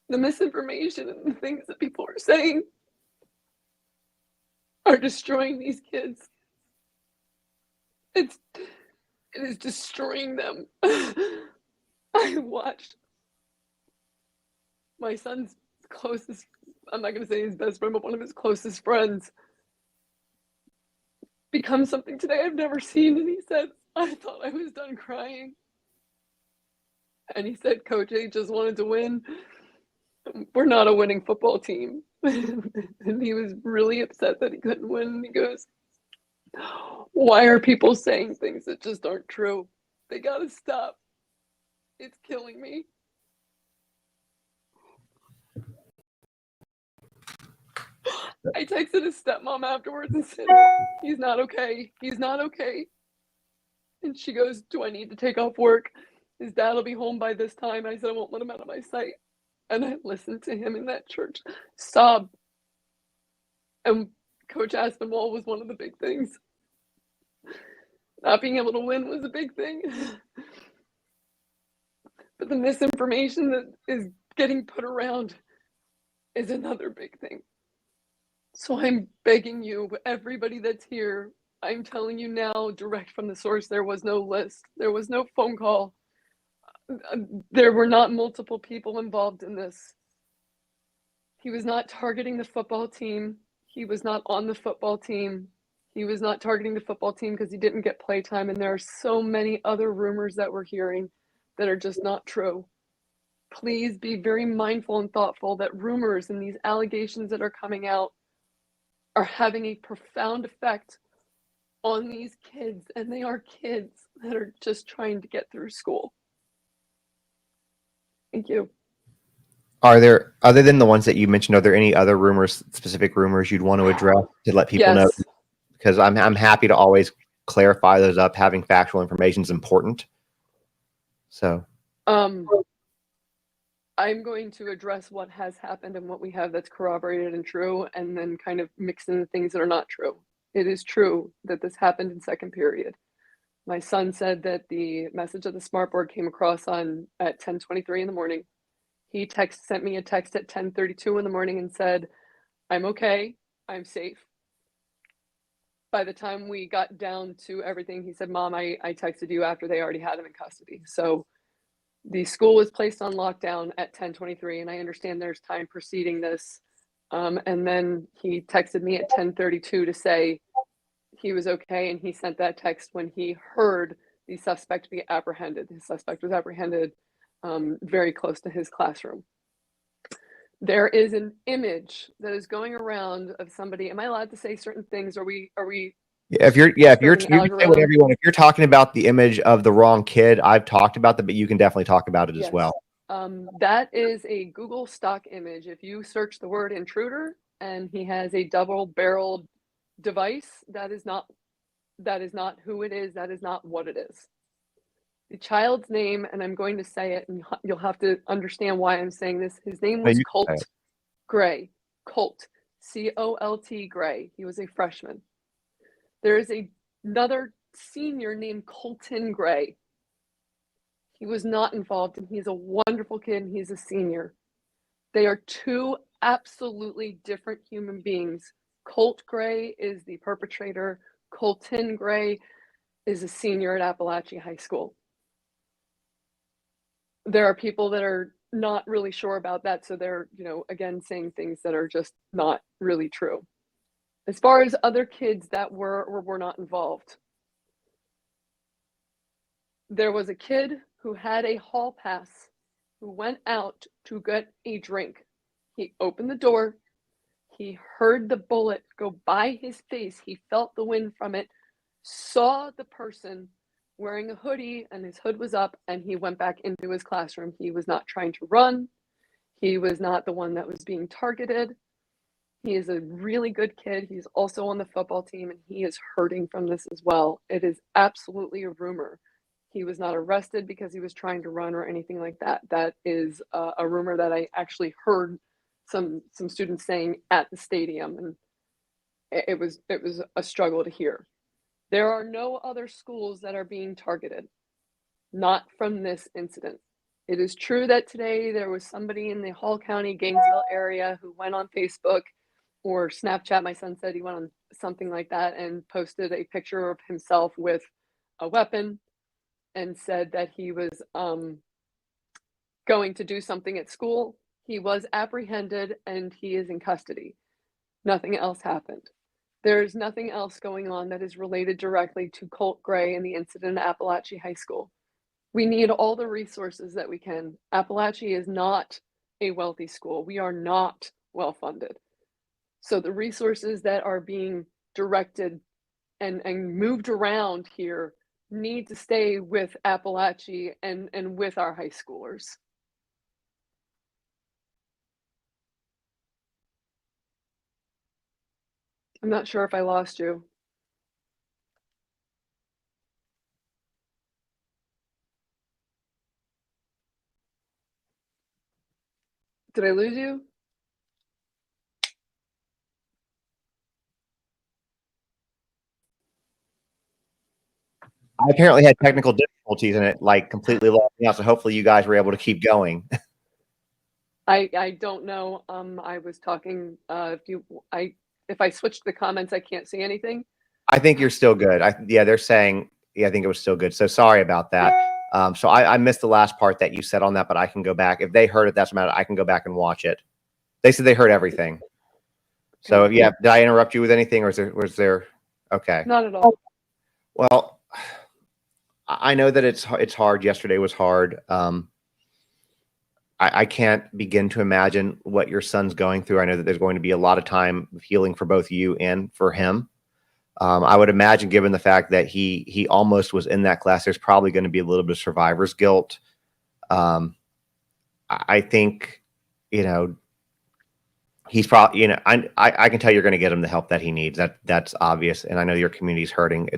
misinformation and the things that people are saying are destroying these kids. It is destroying them. I watched my son's closest, I'm not going to say his best friend, but one of his closest friends become something today I've never seen. And he said, I thought I was done crying. And he said, Coach, I just wanted to win. We're not a winning football team. And he was really upset that he couldn't win. And he goes, why are people saying things that just aren't true? They got to stop. It's killing me. I texted his stepmom afterwards and said, he's not okay. He's not okay. And she goes, do I need to take off work? His dad will be home by this time. I said, I won't let him out of my sight. And I listened to him in that church sob. And Coach Aspinwall was one of the big things. Not being able to win was a big thing. But the misinformation that is getting put around is another big thing. So I'm begging you, everybody that's here, I'm telling you now, direct from the source, there was no list. There was no phone call. There were not multiple people involved in this. He was not targeting the football team. He was not on the football team. He was not targeting the football team because he didn't get playtime. And there are so many other rumors that we're hearing that are just not true. Please be very mindful and thoughtful that rumors and these allegations that are coming out are having a profound effect on these kids, and they are kids that are just trying to get through school. Thank you. Are there, other than the ones that you mentioned, are there any other rumors, specific rumors you'd want to address to let people know? Yes. Because I'm happy to always clarify those up. Having factual information is important. So I'm going to address what has happened and what we have that's corroborated and true, and then kind of mix in the things that are not true. It is true that this happened in second period. My son said that the message of the smartboard came across at 10:23 in the morning. He sent me a text at 10:32 in the morning and said, "I'm okay, I'm safe." By the time we got down to everything, he said, "Mom, I texted you after they already had him in custody." So the school was placed on lockdown at 10:23, and I understand there's time preceding this. And then he texted me at 10:32 to say he was okay, and he sent that text when he heard the suspect be apprehended. The suspect was apprehended very close to his classroom. There is an image that is going around of somebody. Am I allowed to say certain things? Are we? if you're you can say whatever you want. If you're talking about the image of the wrong kid, I've talked about that, but you can definitely talk about it as well. That is a Google stock image. If you search the word intruder and he has a double-barreled device, that is not who it is. That is not what it is. The child's name, and I'm going to say it, and you'll have to understand why I'm saying this. His name was Colt Gray. Colt, Colt Gray. He was a freshman. There is another senior named Colton Gray. He was not involved, and he's a wonderful kid, and he's a senior. They are two absolutely different human beings. Colt Gray is the perpetrator. Colton Gray is a senior at Apalachee High School. There are people that are not really sure about that, so they're, again, saying things that are just not really true. As far as other kids that were or were not involved, there was a kid who had a hall pass who went out to get a drink. He opened the door. He heard the bullet go by his face. He felt the wind from it, saw the person wearing a hoodie, and his hood was up, and he went back into his classroom. He was not trying to run. He was not the one that was being targeted. He is a really good kid. He's also on the football team, and he is hurting from this as well. It is absolutely a rumor. He was not arrested because he was trying to run or anything like that. That is a rumor that I actually heard some students saying at the stadium, and it was a struggle to hear. There are no other schools that are being targeted, not from this incident. It is true that today there was somebody in the Hall County, Gainesville area who went on Facebook or Snapchat. My son said he went on something like that and posted a picture of himself with a weapon and said that he was going to do something at school. He was apprehended and he is in custody. Nothing else happened. There is nothing else going on that is related directly to Colt Gray and the incident at Apalachee High School. We need all the resources that we can. Apalachee is not a wealthy school. We are not well funded. So the resources that are being directed and moved around here need to stay with Apalachee and with our high schoolers. I'm not sure if I lost you. Did I lose you? I apparently had technical difficulties and it completely lost me out. So hopefully you guys were able to keep going. I don't know. I was talking. If I switch the comments, I can't see anything. I think you're still good. They're saying, I think it was still good. So sorry about that. So I missed the last part that you said on that, but I can go back. If they heard it, that's matter. I can go back and watch it. They said they heard everything. So yeah, did I interrupt you with anything, or was there? Okay. Not at all. Well, I know that it's hard. Yesterday was hard. I can't begin to imagine what your son's going through. I know that there's going to be a lot of time of healing for both you and for him. I would imagine, given the fact that he almost was in that class, there's probably going to be a little bit of survivor's guilt. I think, he's probably, I can tell you're going to get him the help that he needs. That's obvious. And I know your community's hurting.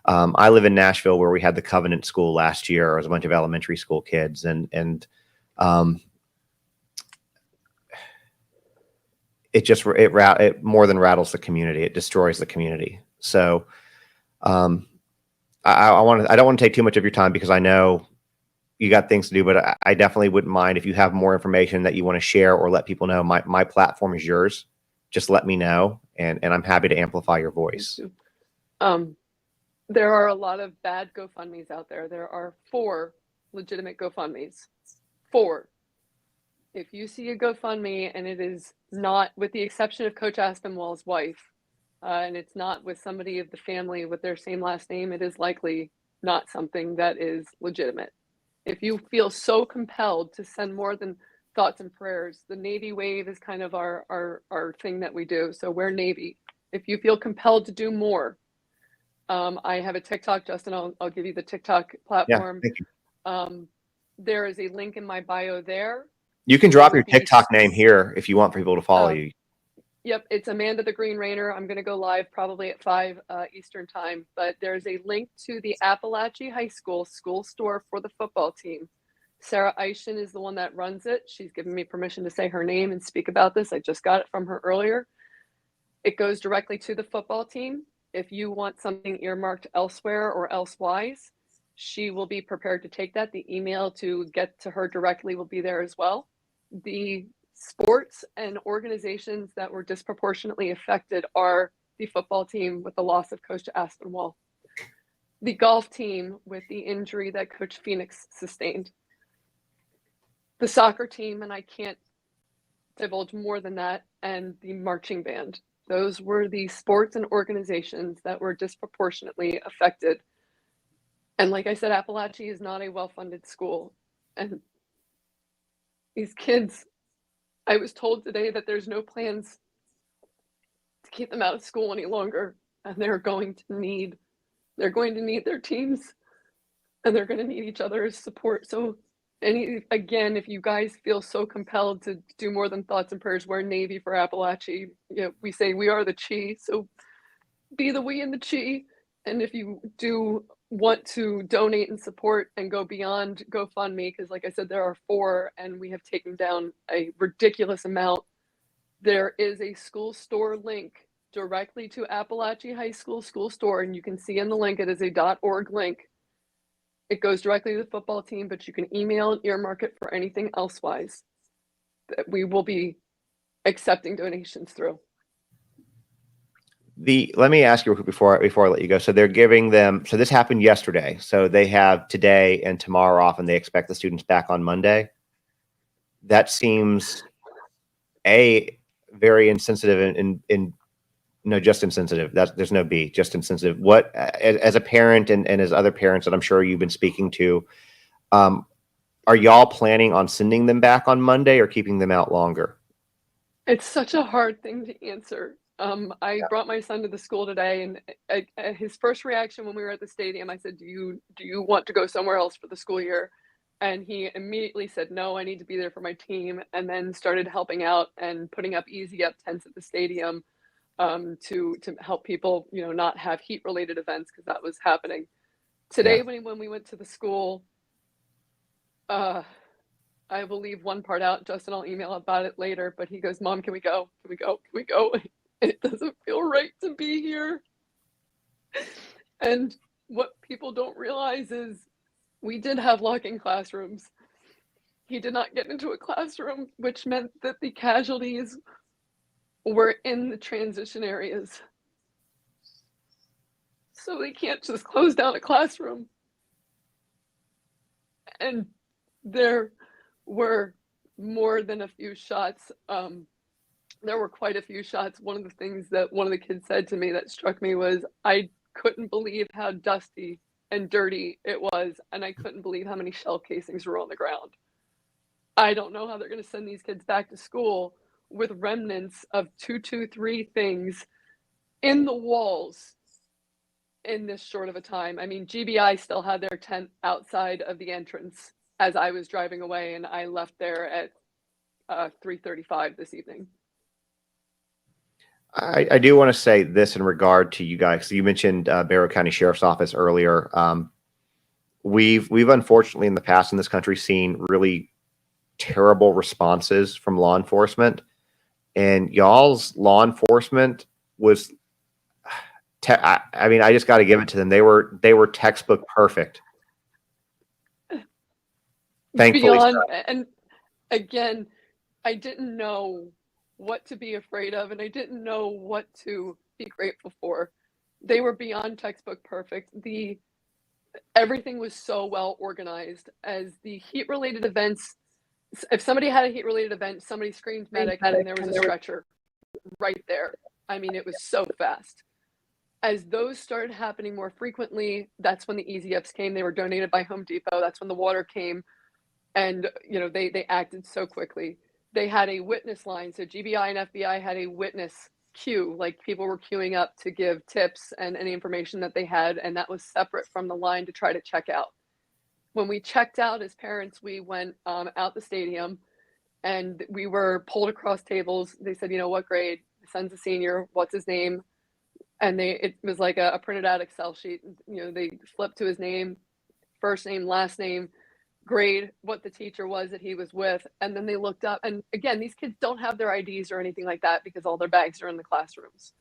I live in Nashville, where we had the Covenant School last year. It was a bunch of elementary school kids, and it more than rattles the community. It destroys the community. So, I don't want to take too much of your time, because I know you got things to do, but I definitely wouldn't mind if you have more information that you want to share or let people know. My platform is yours. Just let me know, and I'm happy to amplify your voice. There are a lot of bad GoFundMes out there. There are 4 legitimate GoFundMes. 4. If you see a GoFundMe and it is not, with the exception of Coach Aspinwall's wife, and it's not with somebody of the family with their same last name, it is likely not something that is legitimate. If you feel so compelled to send more than thoughts and prayers, the Navy wave is kind of our thing that we do. So we're Navy. If you feel compelled to do more, I have a TikTok, Justin. I'll give you the TikTok platform. Yeah, thank you. There is a link in my bio there. You can drop your TikTok name here if you want people to follow you. Yep, it's Amanda the Green Rainer. I'm going to go live probably at 5 Eastern time, but there's a link to the Apalachee High School school store for the football team. Sarah Eishen is the one that runs it. She's given me permission to say her name and speak about this. I just got it from her earlier. It goes directly to the football team. If you want something earmarked elsewhere or elsewise, she will be prepared to take that. The email to get to her directly will be there as well. The sports and organizations that were disproportionately affected are the football team with the loss of Coach Aspinwall, the golf team with the injury that Coach Phoenix sustained, the soccer team, and I can't divulge more than that, and the marching band. Those were the sports and organizations that were disproportionately affected. And like I said, Apalachee is not a well-funded school. And these kids, I was told today that there's no plans to keep them out of school any longer. And they're going to need their teams, and they're going to need each other's support. So again, if you guys feel so compelled to do more than thoughts and prayers, we're Navy for Apalachee. We say we are the Chi, so be the we and the Chi. And if you do want to donate and support and go beyond GoFundMe, because like I said, there are 4 and we have taken down a ridiculous amount. There is a school store link directly to Apalachee High School school store, and you can see in the link it is a .org link. It goes directly to the football team, but you can email and earmark it for anything elsewise that we will be accepting donations through. Let me ask you before I let you go. So they're giving them. So this happened yesterday. So they have today and tomorrow off, and they expect the students back on Monday. That seems very insensitive and no, just insensitive. There's no B, just insensitive. What, as a parent and as other parents that I'm sure you've been speaking to, are y'all planning on sending them back on Monday or keeping them out longer? It's such a hard thing to answer. I brought my son to the school today, and his first reaction when we were at the stadium, I said, do you want to go somewhere else for the school year? And he immediately said, no, I need to be there for my team, and then started helping out and putting up easy up tents at the stadium to help people, not have heat related events, because that was happening. Today, when we went to the school, I will leave one part out. Justin, I'll email about it later, but he goes, Mom, can we go? Can we go? Can we go? It doesn't feel right to be here. And what people don't realize is we did have lock-in classrooms. He did not get into a classroom, which meant that the casualties were in the transition areas. So they can't just close down a classroom. And there were more than a few shots. There were quite a few shots. One of the things that one of the kids said to me that struck me was, I couldn't believe how dusty and dirty it was, and I couldn't believe how many shell casings were on the ground. I don't know how they're going to send these kids back to school with remnants of 223 things in the walls in this short of a time. I mean, GBI still had their tent outside of the entrance as I was driving away, and I left there at 3:35 this evening. I do want to say this in regard to you guys. So you mentioned Barrow County Sheriff's Office earlier. We've unfortunately in the past in this country seen really terrible responses from law enforcement, and y'all's law enforcement was. I mean, I just got to give it to them. They were textbook perfect. Thankfully, Beyond, and again, I didn't know what to be afraid of, and I didn't know what to be grateful for. They were beyond textbook perfect. Everything was so well organized. As the heat-related events, if somebody had a heat-related event, somebody screamed medic, and there was a stretcher right there. I mean, it was so fast. As those started happening more frequently, that's when the Easy Ups came. They were donated by Home Depot. That's when the water came. And, you know, they acted so quickly. They had a witness line. So GBI and FBI had a witness queue, like people were queuing up to give tips and any information that they had. And that was separate from the line to try to check out. When we checked out as parents, we went out the stadium and we were pulled across tables. They said, you know, what grade? My son's a senior. What's his name? And it was like a printed out Excel sheet. You know, they flipped to his name, first name, last name, grade, what the teacher was that he was with. And then they looked up. And again, these kids don't have their IDs or anything like that because all their bags are in the classrooms.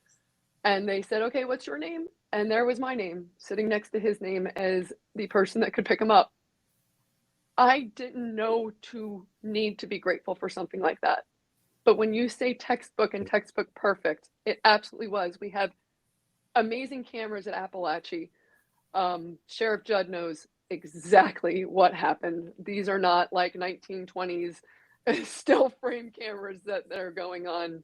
And they said, okay, what's your name? And there was my name sitting next to his name as the person that could pick him up. I didn't know to need to be grateful for something like that. But when you say textbook and textbook perfect, it absolutely was. We have amazing cameras at Apalachee. Sheriff Judd knows exactly what happened. These are not like 1920s still frame cameras that are going on.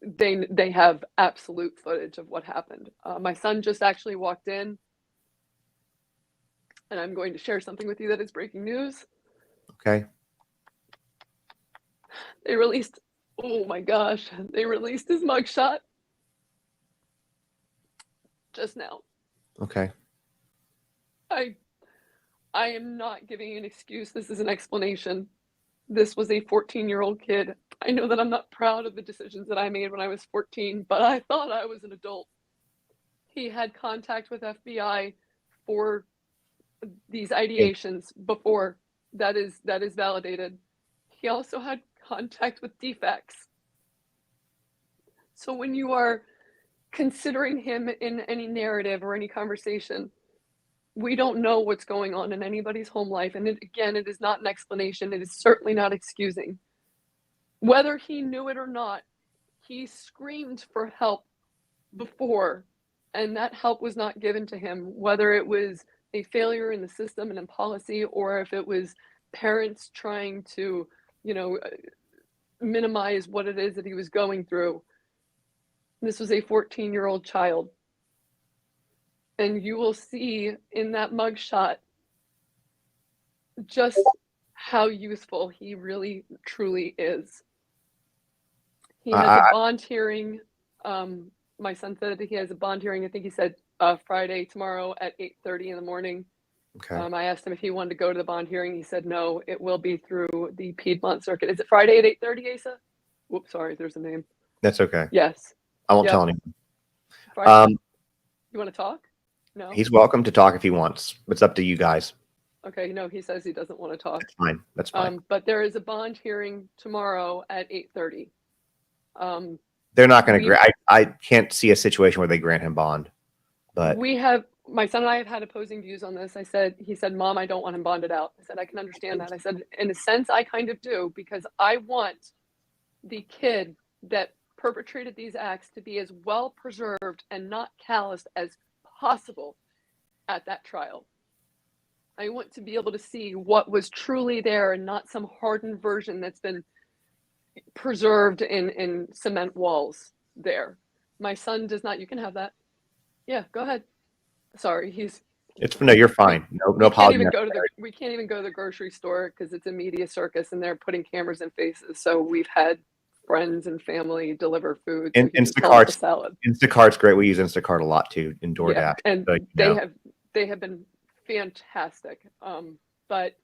They have absolute footage of what happened. My son just actually walked in, and I'm going to share something with you that is breaking news. okay. They released, oh my gosh, they released his mugshot just now. Okay. I am not giving an excuse. This is an explanation. This was a 14-year-old kid. I know that I'm not proud of the decisions that I made when I was 14, but I thought I was an adult. He had contact with FBI for these ideations before. That is validated. He also had contact with defects. So when you are considering him in any narrative or any conversation, we don't know what's going on in anybody's home life. And it is not an explanation. It is certainly not excusing. Whether he knew it or not, he screamed for help before, and that help was not given to him, whether it was a failure in the system and in policy, or if it was parents trying to, minimize what it is that he was going through. This was a 14-year-old child. And you will see in that mugshot just how useful he really, truly is. He has a bond hearing. My son said that he has a bond hearing. I think he said Friday, tomorrow at 8:30 in the morning. Okay. I asked him if he wanted to go to the bond hearing. He said no, it will be through the Piedmont Circuit. Is it Friday at 8:30, Asa? Whoops, sorry, there's a name. That's okay. Yes. I won't tell anyone. Friday. You want to talk? No? He's welcome to talk if he wants. It's up to you guys. Okay, no, he says he doesn't want to talk. That's fine. That's fine. But there is a bond hearing tomorrow at 8:30. They're not going to grant. I can't see a situation where they grant him bond. But my son and I have had opposing views on this. He said, Mom, I don't want him bonded out. I said, I can understand that. I said, in a sense, I kind of do, because I want the kid that perpetrated these acts to be as well preserved and not calloused as possible at that trial. I want to be able to see what was truly there and not some hardened version that's been preserved in cement walls there. My son does not. You can have that. Yeah, go ahead. sorry, he's No, you're fine. No we can't apology. even go to we can't even go to the grocery store because it's a media circus and they're putting cameras in faces. So we've had friends and family deliver food. So And he just held up a Instacart's salad. Instacart's great. We use Instacart a lot too in DoorDash. Yeah, and so, they have been fantastic. But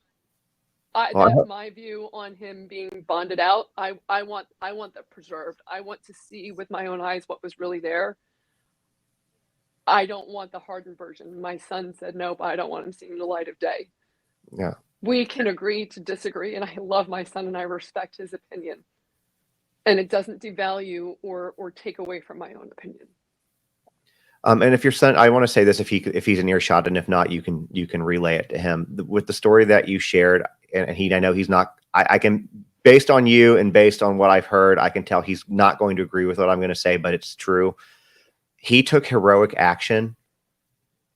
Well, that's my view on him being bonded out. I want that preserved. I want to see with my own eyes what was really there. I don't want the hardened version. My son said no, but I don't want him seeing the light of day. Yeah. We can agree to disagree, and I love my son and I respect his opinion. And it doesn't devalue or take away from my own opinion. And if your son, I want to say this, if he's in earshot, and if not, you can relay it to him with the story that you shared. And I know he's not. I can, based on you and based on what I've heard, I can tell he's not going to agree with what I'm going to say, but it's true. He took heroic action,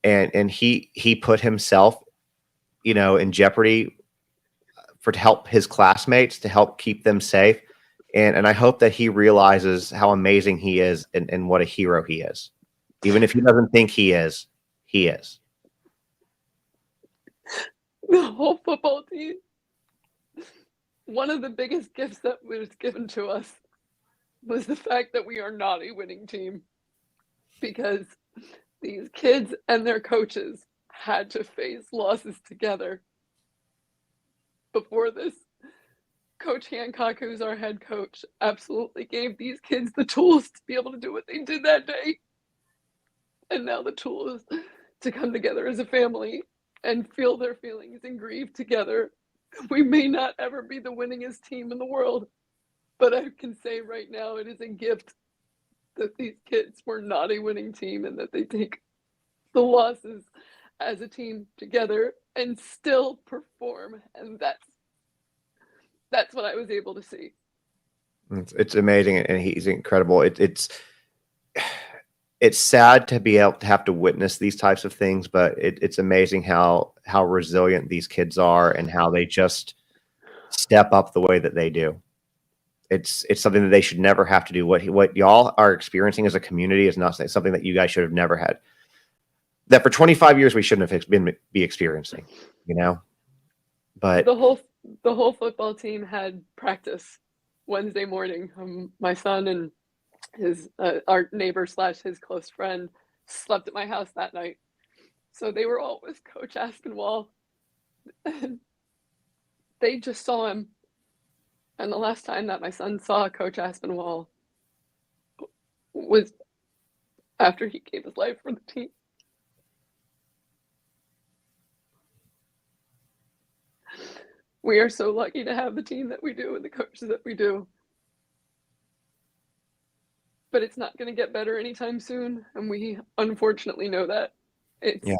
and he put himself, in jeopardy to help his classmates, to help keep them safe. And I hope that he realizes how amazing he is and what a hero he is. Even if he doesn't think he is, he is. The whole football team, one of the biggest gifts that was given to us was the fact that we are not a winning team, because these kids and their coaches had to face losses together. Before this, Coach Hancock, who's our head coach, absolutely gave these kids the tools to be able to do what they did that day. And now the tool is to come together as a family and feel their feelings and grieve together. We may not ever be the winningest team in the world, but I can say right now it is a gift that these kids were not a winning team and that they take the losses as a team together and still perform. And that's what I was able to see. It's amazing, and he's incredible. It's sad to be able to have to witness these types of things, but it's amazing how resilient these kids are and how they just step up the way that they do. It's something that they should never have to do. What y'all are experiencing as a community is not something that you guys should have never had. That for 25 years we shouldn't have be experiencing, But the whole football team had practice Wednesday morning. My son and his our neighbor / his close friend slept at my house that night, so they were all with Coach Aspinwall, and they just saw him. And the last time that my son saw Coach Aspinwall was after he gave his life for the team. We are so lucky to have the team that we do and the coaches that we do. But it's not going to get better anytime soon, and we unfortunately know that.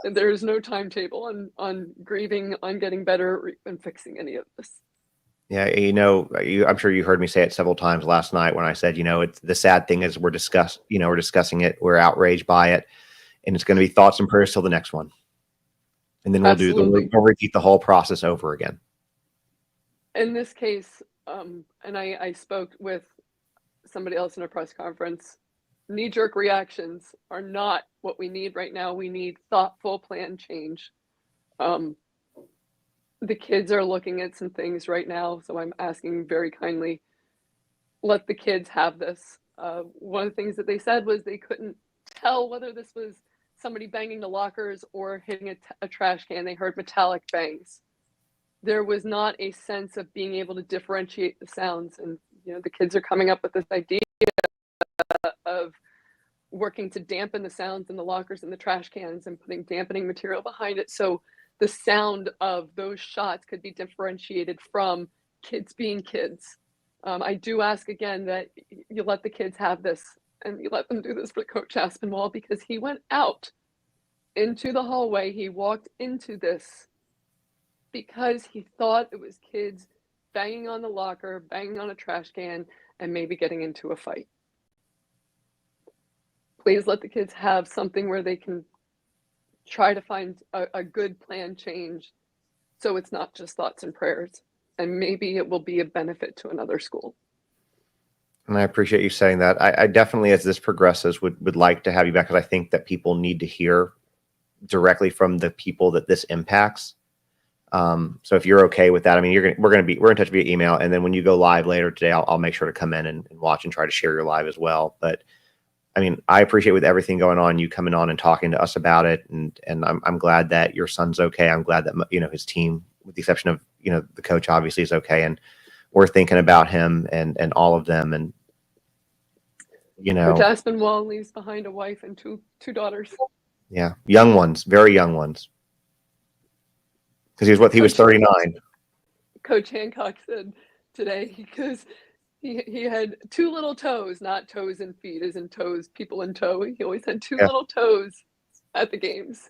There is no timetable on grieving, on getting better, and fixing any of this. Yeah, I'm sure you heard me say it several times last night when I said, it's the sad thing is we're discussing it, we're outraged by it, and it's going to be thoughts and prayers till the next one, and then we'll repeat the whole process over again. In this case, and I spoke with somebody else in a press conference, knee-jerk reactions are not what we need right now. We need thoughtful plan change. The kids are looking at some things right now, so I'm asking very kindly, let the kids have this. One of the things that they said was they couldn't tell whether this was somebody banging the lockers or hitting a trash can. They heard metallic bangs. There was not a sense of being able to differentiate the sounds. And, the kids are coming up with this idea of working to dampen the sounds in the lockers and the trash cans and putting dampening material behind it. So the sound of those shots could be differentiated from kids being kids. I do ask again that you let the kids have this and you let them do this for Coach Aspinwall, because he went out into the hallway. He walked into this because he thought it was kids banging on the locker, banging on a trash can, and maybe getting into a fight. Please let the kids have something where they can try to find a good plan change, so it's not just thoughts and prayers, and maybe it will be a benefit to another school. And I appreciate you saying that. I definitely, as this progresses, would like to have you back, because I think that people need to hear directly from the people that this impacts. So if you're okay with that, I mean, we're in touch via email, and then when you go live later today, I'll make sure to come in and watch and try to share your live as well. But I mean, I appreciate with everything going on, you coming on and talking to us about it, and I'm glad that your son's okay. I'm glad that his team, with the exception of the coach, obviously is okay, and we're thinking about him and all of them, and Coach Aspen Wall leaves behind a wife and two daughters. Yeah, young ones, very young ones. Because he was 39. Coach Hancock said today, because he had two little toes, not toes and feet, as in toes, people in tow. He always had two little toes at the games.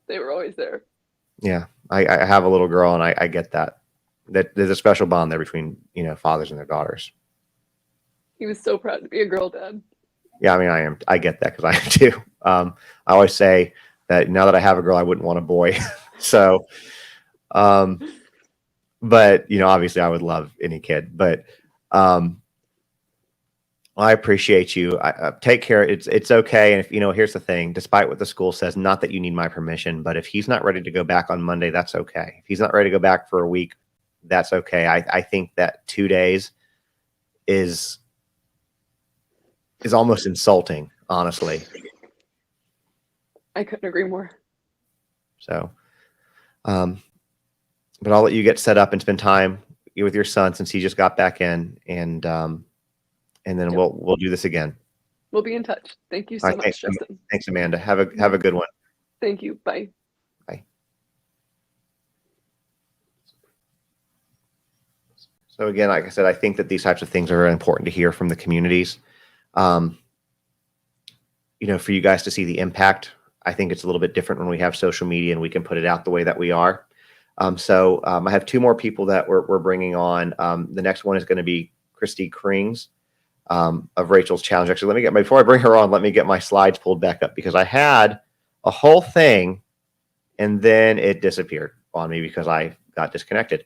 They were always there. Yeah, I have a little girl, and I get that there's a special bond there between fathers and their daughters. He was so proud to be a girl dad. Yeah, I mean, I get that because I am too. I always say that now that I have a girl, I wouldn't want a boy. So, but obviously I would love any kid, but, I appreciate you. Take care. It's okay. And if, here's the thing, despite what the school says, not that you need my permission, but if he's not ready to go back on Monday, that's okay. If he's not ready to go back for a week, that's okay. I think that 2 days is almost insulting, honestly. I couldn't agree more. So, but I'll let you get set up and spend time with your son since he just got back in, and then we'll do this again. We'll be in touch. Thank you so much, Justin. Thanks, Amanda. Have a good one. Thank you. Bye. Bye. So again, like I said, I think that these types of things are very important to hear from the communities. For you guys to see the impact, I think it's a little bit different when we have social media and we can put it out the way that we are. So I have two more people that we're bringing on. The next one is going to be Christy Krings of Rachel's Challenge. Actually, before I bring her on, let me get my slides pulled back up because I had a whole thing and then it disappeared on me because I got disconnected.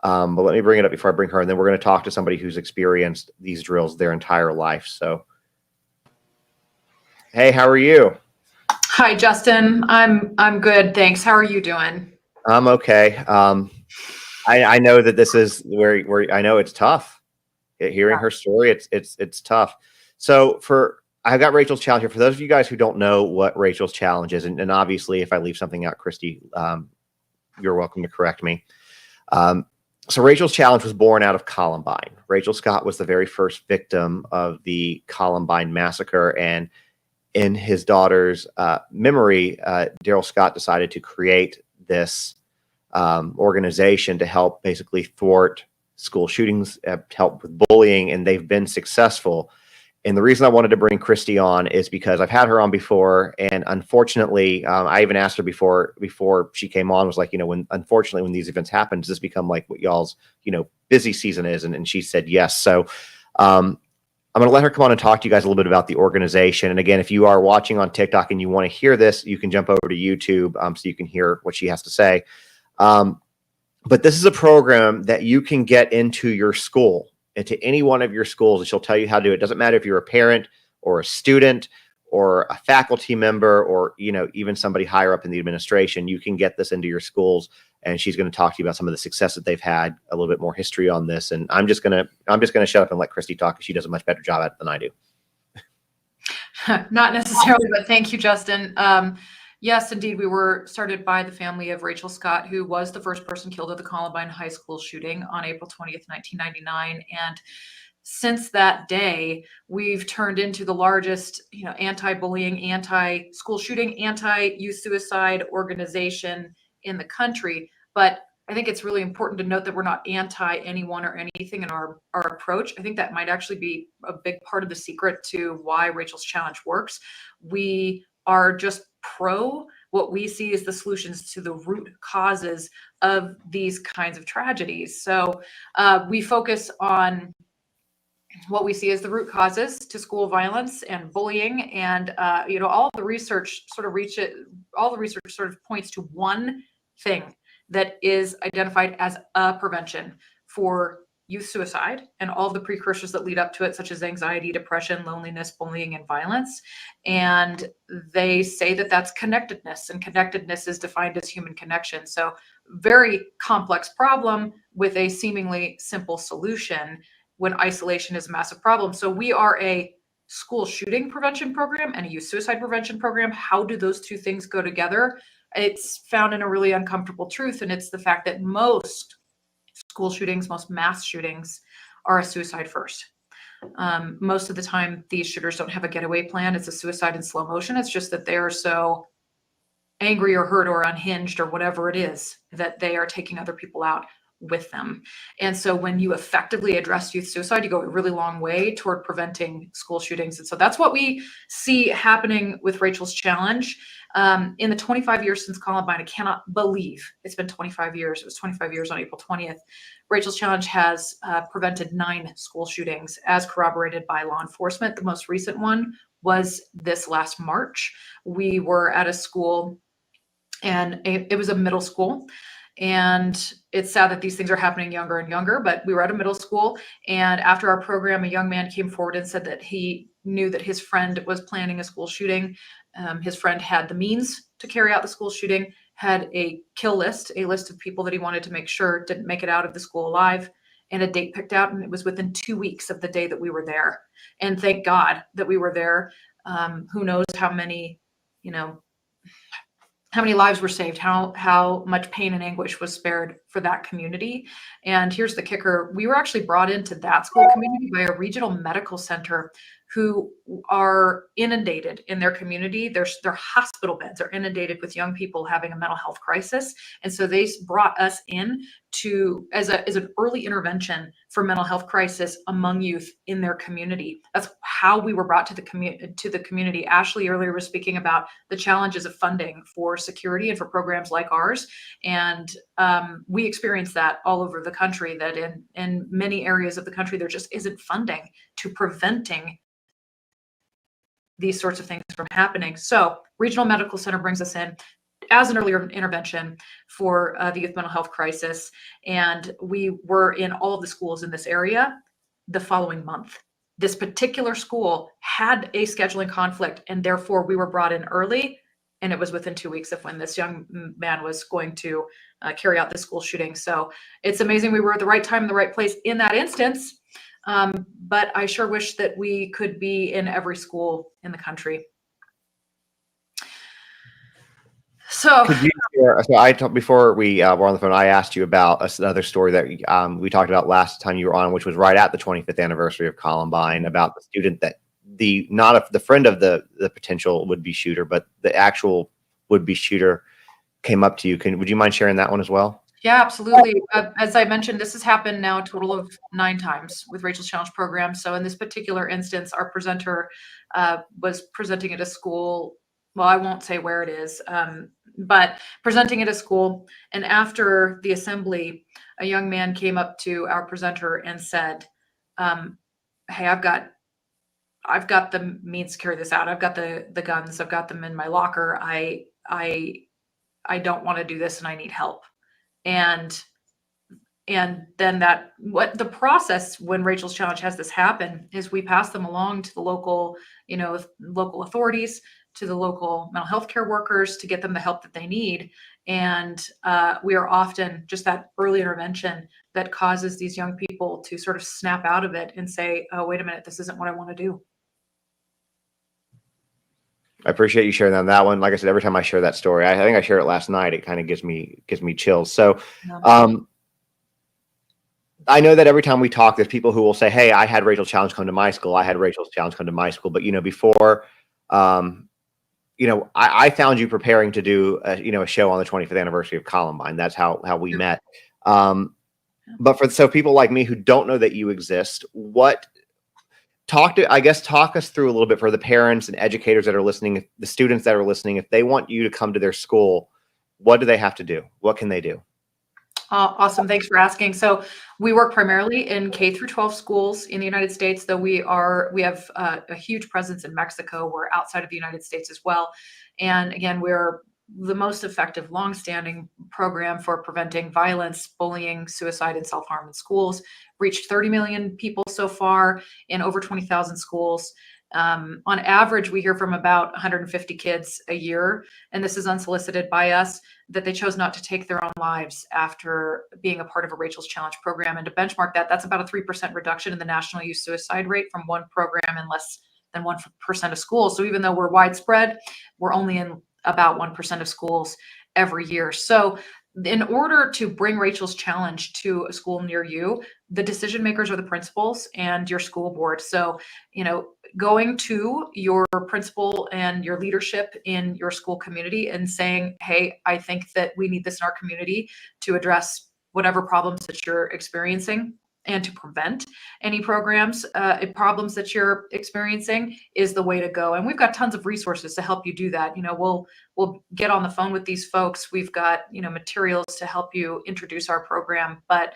But let me bring it up before I bring her, and then we're going to talk to somebody who's experienced these drills their entire life. So, hey, how are you? Hi, Justin. I'm good, thanks. How are you doing? I'm okay. I know that this is where I know it's tough. Hearing her story, it's tough. So I've got Rachel's Challenge here. For those of you guys who don't know what Rachel's Challenge is, and obviously if I leave something out, Christy, you're welcome to correct me. So Rachel's Challenge was born out of Columbine. Rachel Scott was the very first victim of the Columbine massacre, and in his daughter's memory, Daryl Scott decided to create this organization to help basically thwart school shootings, help with bullying, and they've been successful. And the reason I wanted to bring Christy on is because I've had her on before, and unfortunately, I even asked her before she came on, was like, unfortunately, when these events happen, does this become like what y'all's, busy season is? And she said yes. So I'm going to let her come on and talk to you guys a little bit about the organization. And again, if you are watching on TikTok and you want to hear this, you can jump over to YouTube so you can hear what she has to say. But this is a program that you can get into your school, into any one of your schools, and she'll tell you how to do it. It doesn't matter if you're a parent or a student or a faculty member or, even somebody higher up in the administration. You can get this into your schools, and she's going to talk to you about some of the success that they've had, a little bit more history on this. And I'm just going to shut up and let Christy talk because she does a much better job at it than I do. Not necessarily, but thank you, Justin. Yes, indeed, we were started by the family of Rachel Scott, who was the first person killed at the Columbine High School shooting on April 20th, 1999. And since that day, we've turned into the largest, anti-bullying, anti-school shooting, anti-youth suicide organization in the country. But I think it's really important to note that we're not anti anyone or anything in our approach. I think that might actually be a big part of the secret to why Rachel's Challenge works. We are just pro what we see as the solutions to the root causes of these kinds of tragedies. So we focus on what we see as the root causes to school violence and bullying, and all the research sort of points to one thing that is identified as a prevention for youth suicide and all of the precursors that lead up to it, such as anxiety, depression, loneliness, bullying, and violence. And they say that that's connectedness, and connectedness is defined as human connection. So very complex problem with a seemingly simple solution when isolation is a massive problem. So we are a school shooting prevention program and a youth suicide prevention program. How do those two things go together? It's found in a really uncomfortable truth, and it's the fact that most school shootings, most mass shootings are a suicide first. Most of the time, these shooters don't have a getaway plan. It's a suicide in slow motion. It's just that they are so angry or hurt or unhinged or whatever it is that they are taking other people out with them. And so when you effectively address youth suicide, you go a really long way toward preventing school shootings. And so that's what we see happening with Rachel's Challenge. In the 25 years since Columbine, I cannot believe it's been 25 years. It was 25 years on April 20th. Rachel's Challenge has prevented 9 school shootings as corroborated by law enforcement. The most recent one was this last March. We were at a school, and it was a middle school. And it's sad that these things are happening younger and younger, but we were at a middle school. And after our program, a young man came forward and said that he knew that his friend was planning a school shooting. His friend had the means to carry out the school shooting, had a kill list, a list of people that he wanted to make sure didn't make it out of the school alive, and a date picked out. And it was within 2 weeks of the day that we were there. And thank God that we were there. Who knows how many, how many lives were saved, how much pain and anguish was spared for that community. And here's the kicker. We were actually brought into that school community by a regional medical center who are inundated in their community. Their hospital beds are inundated with young people having a mental health crisis. And so they brought us in as an early intervention for mental health crisis among youth in their community. That's how we were brought to the community. Ashley earlier was speaking about the challenges of funding for security and for programs like ours. And we experience that all over the country, that in many areas of the country, there just isn't funding to preventing these sorts of things from happening. So Regional Medical Center brings us in as an earlier intervention for the youth mental health crisis. And we were in all of the schools in this area the following month. This particular school had a scheduling conflict, and therefore we were brought in early. And it was within 2 weeks of when this young man was going to carry out the school shooting. So it's amazing we were at the right time in the right place in that instance. But I sure wish that we could be in every school in the country. So, Could you share, so I talked before we were on the phone, I asked you about another story that we talked about last time you were on, which was right at the 25th anniversary of Columbine, about the student that the friend of the potential would-be shooter, but the actual would-be shooter came up to you. Would you mind sharing that one as well? yeah, absolutely. As I mentioned, this has happened now a total of 9 times with Rachel's Challenge program. So in this particular instance, our presenter was presenting at a school. Well, I won't say where it is, but presenting at a school. And after the assembly, a young man came up to our presenter and said, hey, I've got the means to carry this out. I've got the guns. I've got them in my locker. I don't want to do this, and I need help. And then what the process when Rachel's Challenge has this happen is we pass them along to the local authorities, to the local mental health care workers, to get them the help that they need. And we are often just that early intervention that causes these young people to sort of snap out of it and say, oh, wait a minute, this isn't what I want to do. I appreciate you sharing that one. Like I said, every time I share that story, I think I shared it last night, it kind of gives me chills. So I know that every time we talk, there's people who will say, hey, I had Rachel's Challenge come to my school. I had Rachel's Challenge come to my school. But, before, I found you preparing to do a show on the 25th anniversary of Columbine. That's how we met. But so people like me who don't know that you exist, talk us through a little bit for the parents and educators that are listening, the students that are listening. If they want you to come to their school, what do they have to do? What can they do? Awesome. Thanks for asking. So we work primarily in K through 12 schools in the United States, though we have a huge presence in Mexico. We're outside of the United States as well. And again, we're the most effective, longstanding program for preventing violence, bullying, suicide, and self-harm in schools. Reached 30 million people so far in over 20,000 schools. On average, we hear from about 150 kids a year, and this is unsolicited by us, that they chose not to take their own lives after being a part of a Rachel's Challenge program. And to benchmark that, that's about a 3% reduction in the national youth suicide rate from one program in less than 1% of schools. So even though we're widespread, we're only in about 1% of schools every year. So in order to bring Rachel's Challenge to a school near you, the decision makers are the principals and your school board. So, going to your principal and your leadership in your school community and saying, hey, I think that we need this in our community to address whatever problems that you're experiencing and to prevent any problems that you're experiencing is the way to go. And we've got tons of resources to help you do that. We'll get on the phone with these folks. We've got, materials to help you introduce our program, but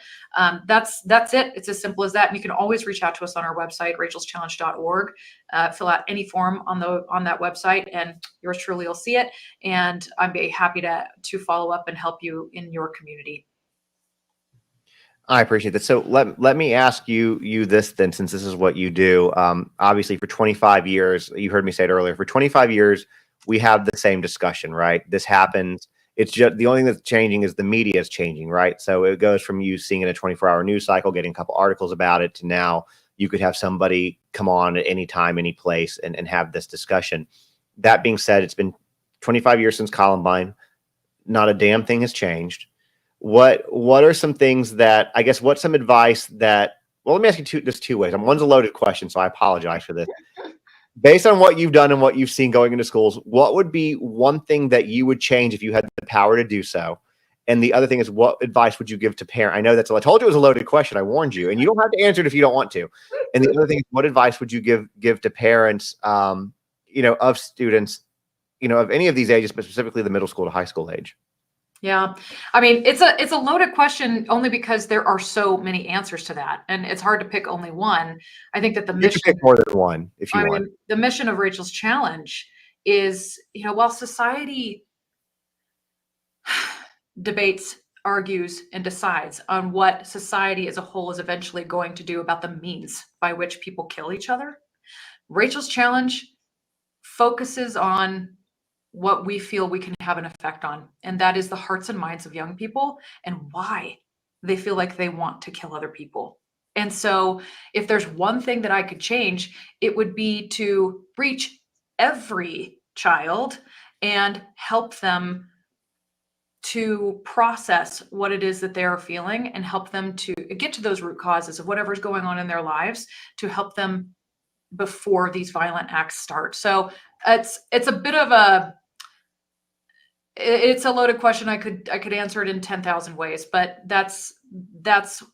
that's it. It's as simple as that. And you can always reach out to us on our website, rachelschallenge.org, fill out any form on that website, and yours truly will see it. And I'd be happy to follow up and help you in your community. I appreciate that. So let me ask you this then, since this is what you do. Obviously, for 25 years, you heard me say it earlier. For 25 years, we have the same discussion, right? This happens. It's just the only thing that's changing is the media is changing, right? So it goes from you seeing it in a 24-hour news cycle, getting a couple articles about it, to now you could have somebody come on at any time, any place, and have this discussion. That being said, it's been 25 years since Columbine. Not a damn thing has changed. What are some things that, I guess, what's some advice that, well, let me ask you two ways. One's a loaded question, so I apologize for this. Based on what you've done and what you've seen going into schools, what would be one thing that you would change if you had the power to do so? And the other thing is, what advice would you give to parents? I know I told you it was a loaded question. I warned you, and you don't have to answer it if you don't want to. And the other thing is, what advice would you give to parents, of students, of any of these ages, but specifically the middle school to high school age? Yeah. I mean, it's a loaded question only because there are so many answers to that, and it's hard to pick only one. I think that the mission, you can pick more than one if you want. The mission of Rachel's Challenge is, while society debates, argues, and decides on what society as a whole is eventually going to do about the means by which people kill each other, Rachel's Challenge focuses on what we feel we can have an effect on. And that is the hearts and minds of young people and why they feel like they want to kill other people. And so if there's one thing that I could change, it would be to reach every child and help them to process what it is that they're feeling and help them to get to those root causes of whatever's going on in their lives to help them before these violent acts start. So it's a bit of it's a loaded question. I could answer it in 10,000 ways, but that's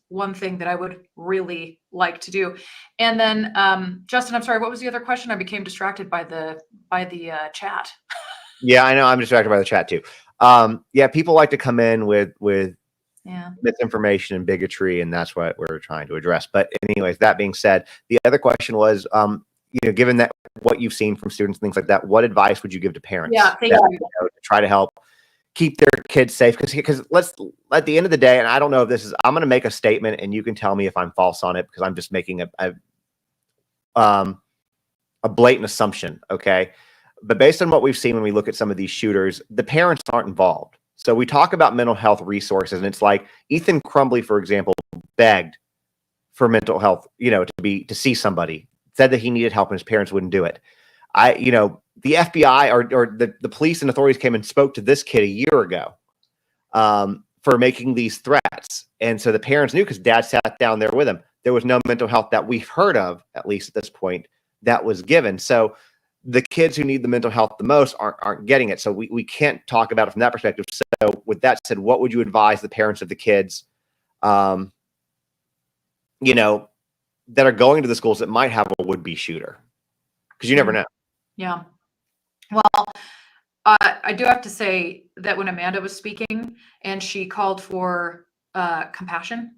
one thing that I would really like to do. And then, Justin, I'm sorry, what was the other question? I became distracted by the chat. Yeah, I know. I'm distracted by the chat too. People like to come in with misinformation and bigotry, and that's what we're trying to address. But anyways, that being said, the other question was, given that what you've seen from students and things like that, what advice would you give to parents? Yeah, thank you. To try to help keep their kids safe? Because let's, at the end of the day, and I don't know if this is, I'm going to make a statement and you can tell me if I'm false on it, because I'm just making a blatant assumption. Okay. But based on what we've seen when we look at some of these shooters, the parents aren't involved. So we talk about mental health resources, and it's like Ethan Crumbly, for example, begged for mental health, to see somebody, said that he needed help and his parents wouldn't do it. The FBI or the police and authorities came and spoke to this kid a year ago for making these threats. And so the parents knew, because dad sat down there with him. There was no mental health that we've heard of, at least at this point, that was given. So the kids who need the mental health the most aren't getting it. So we can't talk about it from that perspective. So with that said, what would you advise the parents of the kids, that are going to the schools that might have a would-be shooter? Because you never know. Yeah. Well, I do have to say that when Amanda was speaking and she called for compassion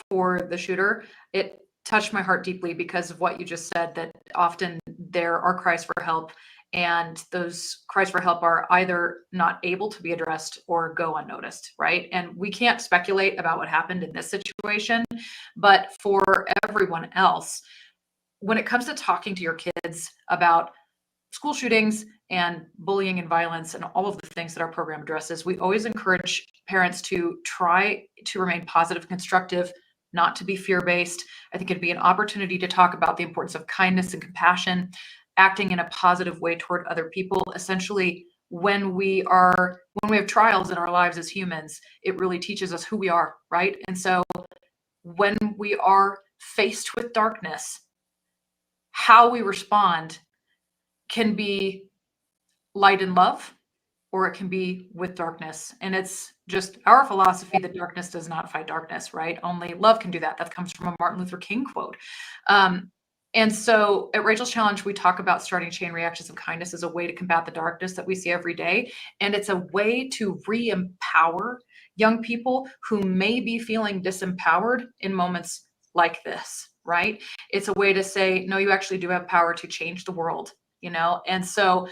for the shooter, it touched my heart deeply because of what you just said, that often there are cries for help And those cries for help are either not able to be addressed or go unnoticed, right? And we can't speculate about what happened in this situation, but for everyone else, when it comes to talking to your kids about school shootings and bullying and violence and all of the things that our program addresses, we always encourage parents to try to remain positive, constructive, not to be fear-based. I think it'd be an opportunity to talk about the importance of kindness and compassion, acting in a positive way toward other people. Essentially, when we have trials in our lives as humans, it really teaches us who we are, right? And so when we are faced with darkness, how we respond can be light and love, or it can be with darkness. And it's just our philosophy that darkness does not fight darkness, right? Only love can do that. That comes from a Martin Luther King quote. And so at Rachel's Challenge, we talk about starting chain reactions of kindness as a way to combat the darkness that we see every day. And it's a way to re-empower young people who may be feeling disempowered in moments like this, right? It's a way to say, no, you actually do have power to change the world, you know? And so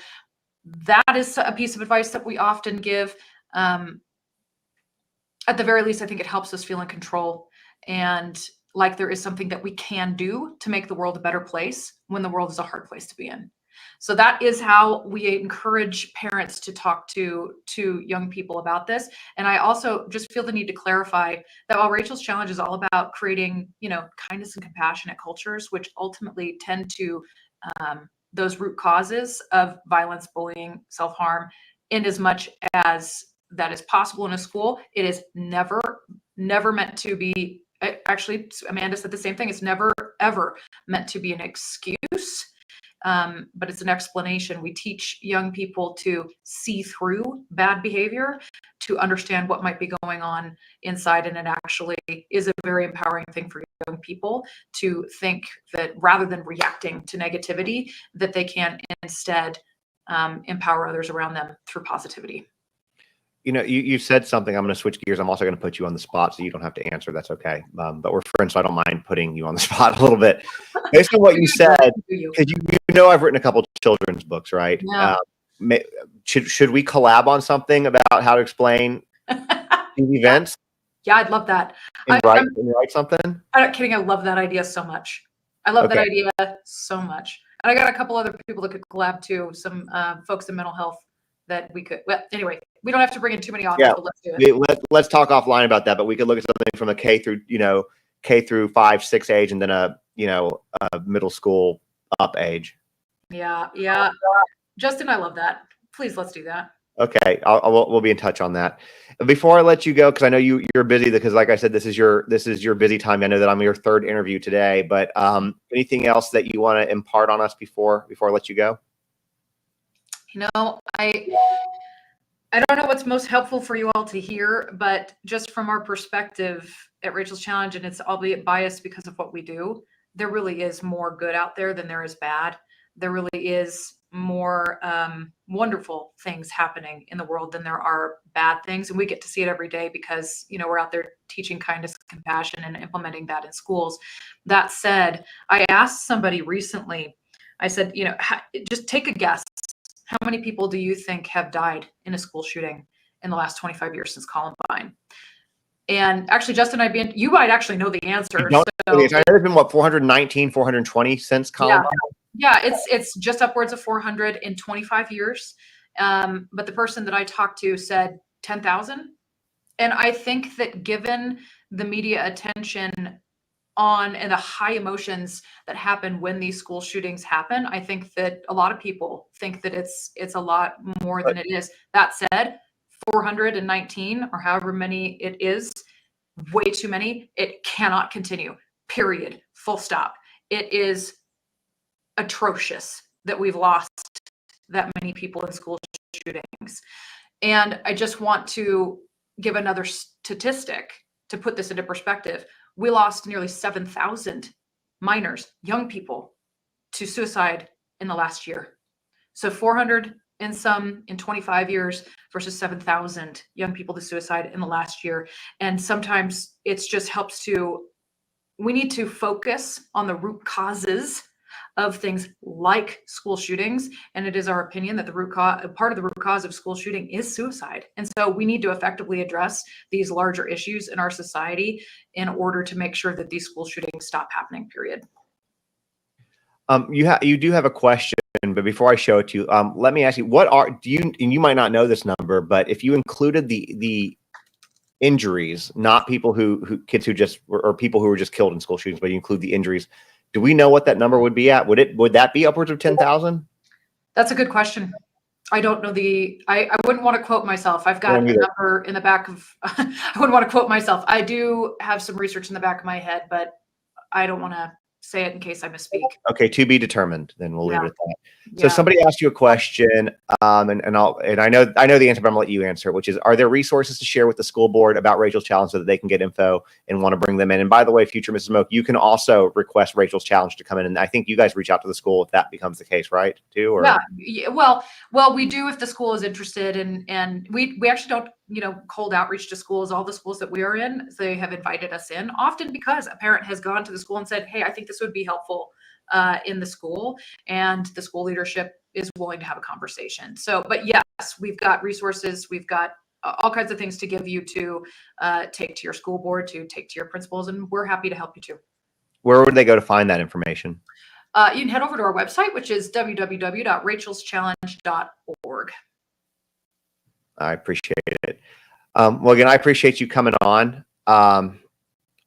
that is a piece of advice that we often give. At the very least, I think it helps us feel in control and like there is something that we can do to make the world a better place when the world is a hard place to be in. So that is how we encourage parents to talk to young people about this. And I also just feel the need to clarify that while Rachel's Challenge is all about creating, you know, kindness and compassionate cultures, which ultimately tend to those root causes of violence, bullying, self-harm, in as much as that is possible in a school, it is never meant to be. Actually, Amanda said the same thing. It's never, ever meant to be an excuse, but it's an explanation. We teach young people to see through bad behavior, to understand what might be going on inside. And it actually is a very empowering thing for young people to think that rather than reacting to negativity, that they can instead empower others around them through positivity. You know, you said something. I'm going to switch gears. I'm also going to put you on the spot so you don't have to answer. That's okay. But we're friends, so I don't mind putting you on the spot a little bit. Based on what you said, because you know I've written a couple of children's books, right? Yeah. Should we collab on something about how to explain these events? Yeah, I'd love that. And write something? I'm not kidding. I love that idea so much. I love that idea so much. And I got a couple other people that could collab too. Some folks in mental health that we could. Well, anyway, we don't have to bring in too many authors, but let's do it. Let's talk offline about that. But we could look at something from a K through 5, 6 age, and then a middle school up age. Yeah. Justin, I love that. Please, let's do that. Okay, we'll be in touch on that. Before I let you go, because I know you're busy, because like I said, this is your busy time. I know that I'm your third interview today, but anything else that you want to impart on us before I let you go? You know, I don't know what's most helpful for you all to hear, but just from our perspective at Rachel's Challenge, and it's albeit biased because of what we do, there really is more good out there than there is bad. There really is more wonderful things happening in the world than there are bad things. And we get to see it every day because, you know, we're out there teaching kindness, compassion, and implementing that in schools. That said, I asked somebody recently, I said, you know, just take a guess. How many people do you think have died in a school shooting in the last 25 years since Columbine? And actually, Justin, you might actually know the answer. I know there's been 419, 420 since Columbine. Yeah, it's just upwards of 400 in 25 years. But the person that I talked to said 10,000. And I think that given the media attention on and the high emotions that happen when these school shootings happen, I think that a lot of people think that it's a lot more than it is. That said, 419 or however many it is, way too many. It cannot continue, period, full stop. It is atrocious that we've lost that many people in school shootings. And I just want to give another statistic to put this into perspective. We lost nearly 7,000 minors, young people, to suicide in the last year. So 400 and some in 25 years versus 7,000 young people to suicide in the last year. And sometimes it's just helps we need to focus on the root causes of things like school shootings. And it is our opinion that the part of the root cause of school shooting is suicide. And so we need to effectively address these larger issues in our society in order to make sure that these school shootings stop happening, period. You do have a question, but before I show it to you, let me ask you, and you might not know this number, but if you included the injuries, not people kids who just or people who were just killed in school shootings, but you include the injuries, do we know what that number would be at? Would that be upwards of 10,000? That's a good question. I don't know I wouldn't want to quote myself. I've got a number in the back of, I wouldn't want to quote myself. I do have some research in the back of my head, but I don't want to say it in case I misspeak. Okay, to be determined. Then we'll leave it at that. So Yeah. somebody asked you a question, and I know the answer, but I'm gonna let you answer it, which is, are there resources to share with the school board about Rachel's Challenge so that they can get info and want to bring them in? And by the way, future Mrs. Moak, you can also request Rachel's Challenge to come in, and I think you guys reach out to the school if that becomes the case, right? Too? Or? Yeah. Well, we do if the school is interested, and we actually don't, cold outreach to schools. All the schools that we are in, they have invited us in, often because a parent has gone to the school and said, hey, I think this would be helpful in the school, and the school leadership is willing to have a conversation. So, but yes, we've got resources, we've got all kinds of things to give you to take to your school board, to take to your principals, and we're happy to help you too. Where would they go to find that information? You can head over to our website, which is www.rachelschallenge.org. I appreciate it. Well, again, I appreciate you coming on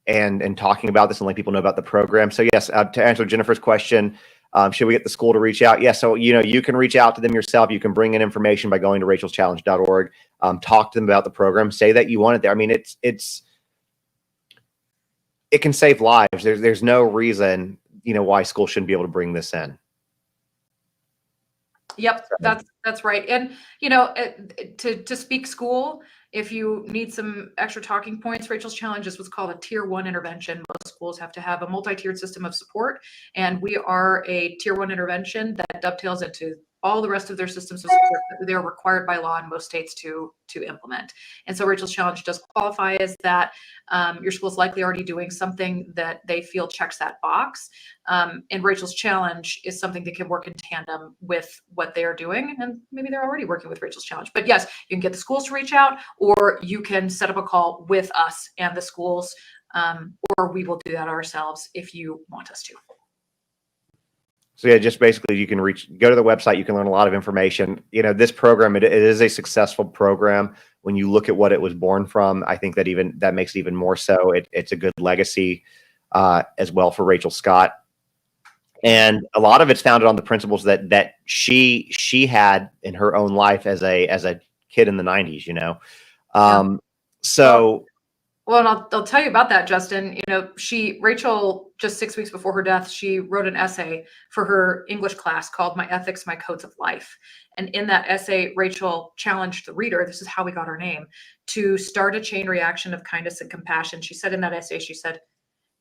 and talking about this and letting people know about the program. So yes, to answer Jennifer's question, should we get the school to reach out? Yes. So, you can reach out to them yourself. You can bring in information by going to recount.org, talk to them about the program, say that you want it there. I mean, it can save lives. There's no reason, why school shouldn't be able to bring this in. Yep, that's right. And to speak school, if you need some extra talking points, Rachel's Challenge is what's called a tier 1 intervention. Most schools have to have a multi-tiered system of support, and we are a tier 1 intervention that dovetails into all the rest of their systems of support that they're required by law in most states to implement. And so Rachel's Challenge does qualify as that. Your school's likely already doing something that they feel checks that box. And Rachel's Challenge is something that can work in tandem with what they are doing. And maybe they're already working with Rachel's Challenge. But yes, you can get the schools to reach out, or you can set up a call with us and the schools, or we will do that ourselves if you want us to. So yeah, just basically you can go to the website, you can learn a lot of information. This program, it is a successful program. When you look at what it was born from, I think that makes it even more so. It's a good legacy as well for Rachel Scott. And a lot of it's founded on the principles that she had in her own life as a kid in the 90s, So well, and I'll tell you about that, Justin. Rachel, just 6 weeks before her death, she wrote an essay for her English class called My Ethics, My Codes of Life. And in that essay, Rachel challenged the reader, this is how we got her name, to start a chain reaction of kindness and compassion. She said in that essay,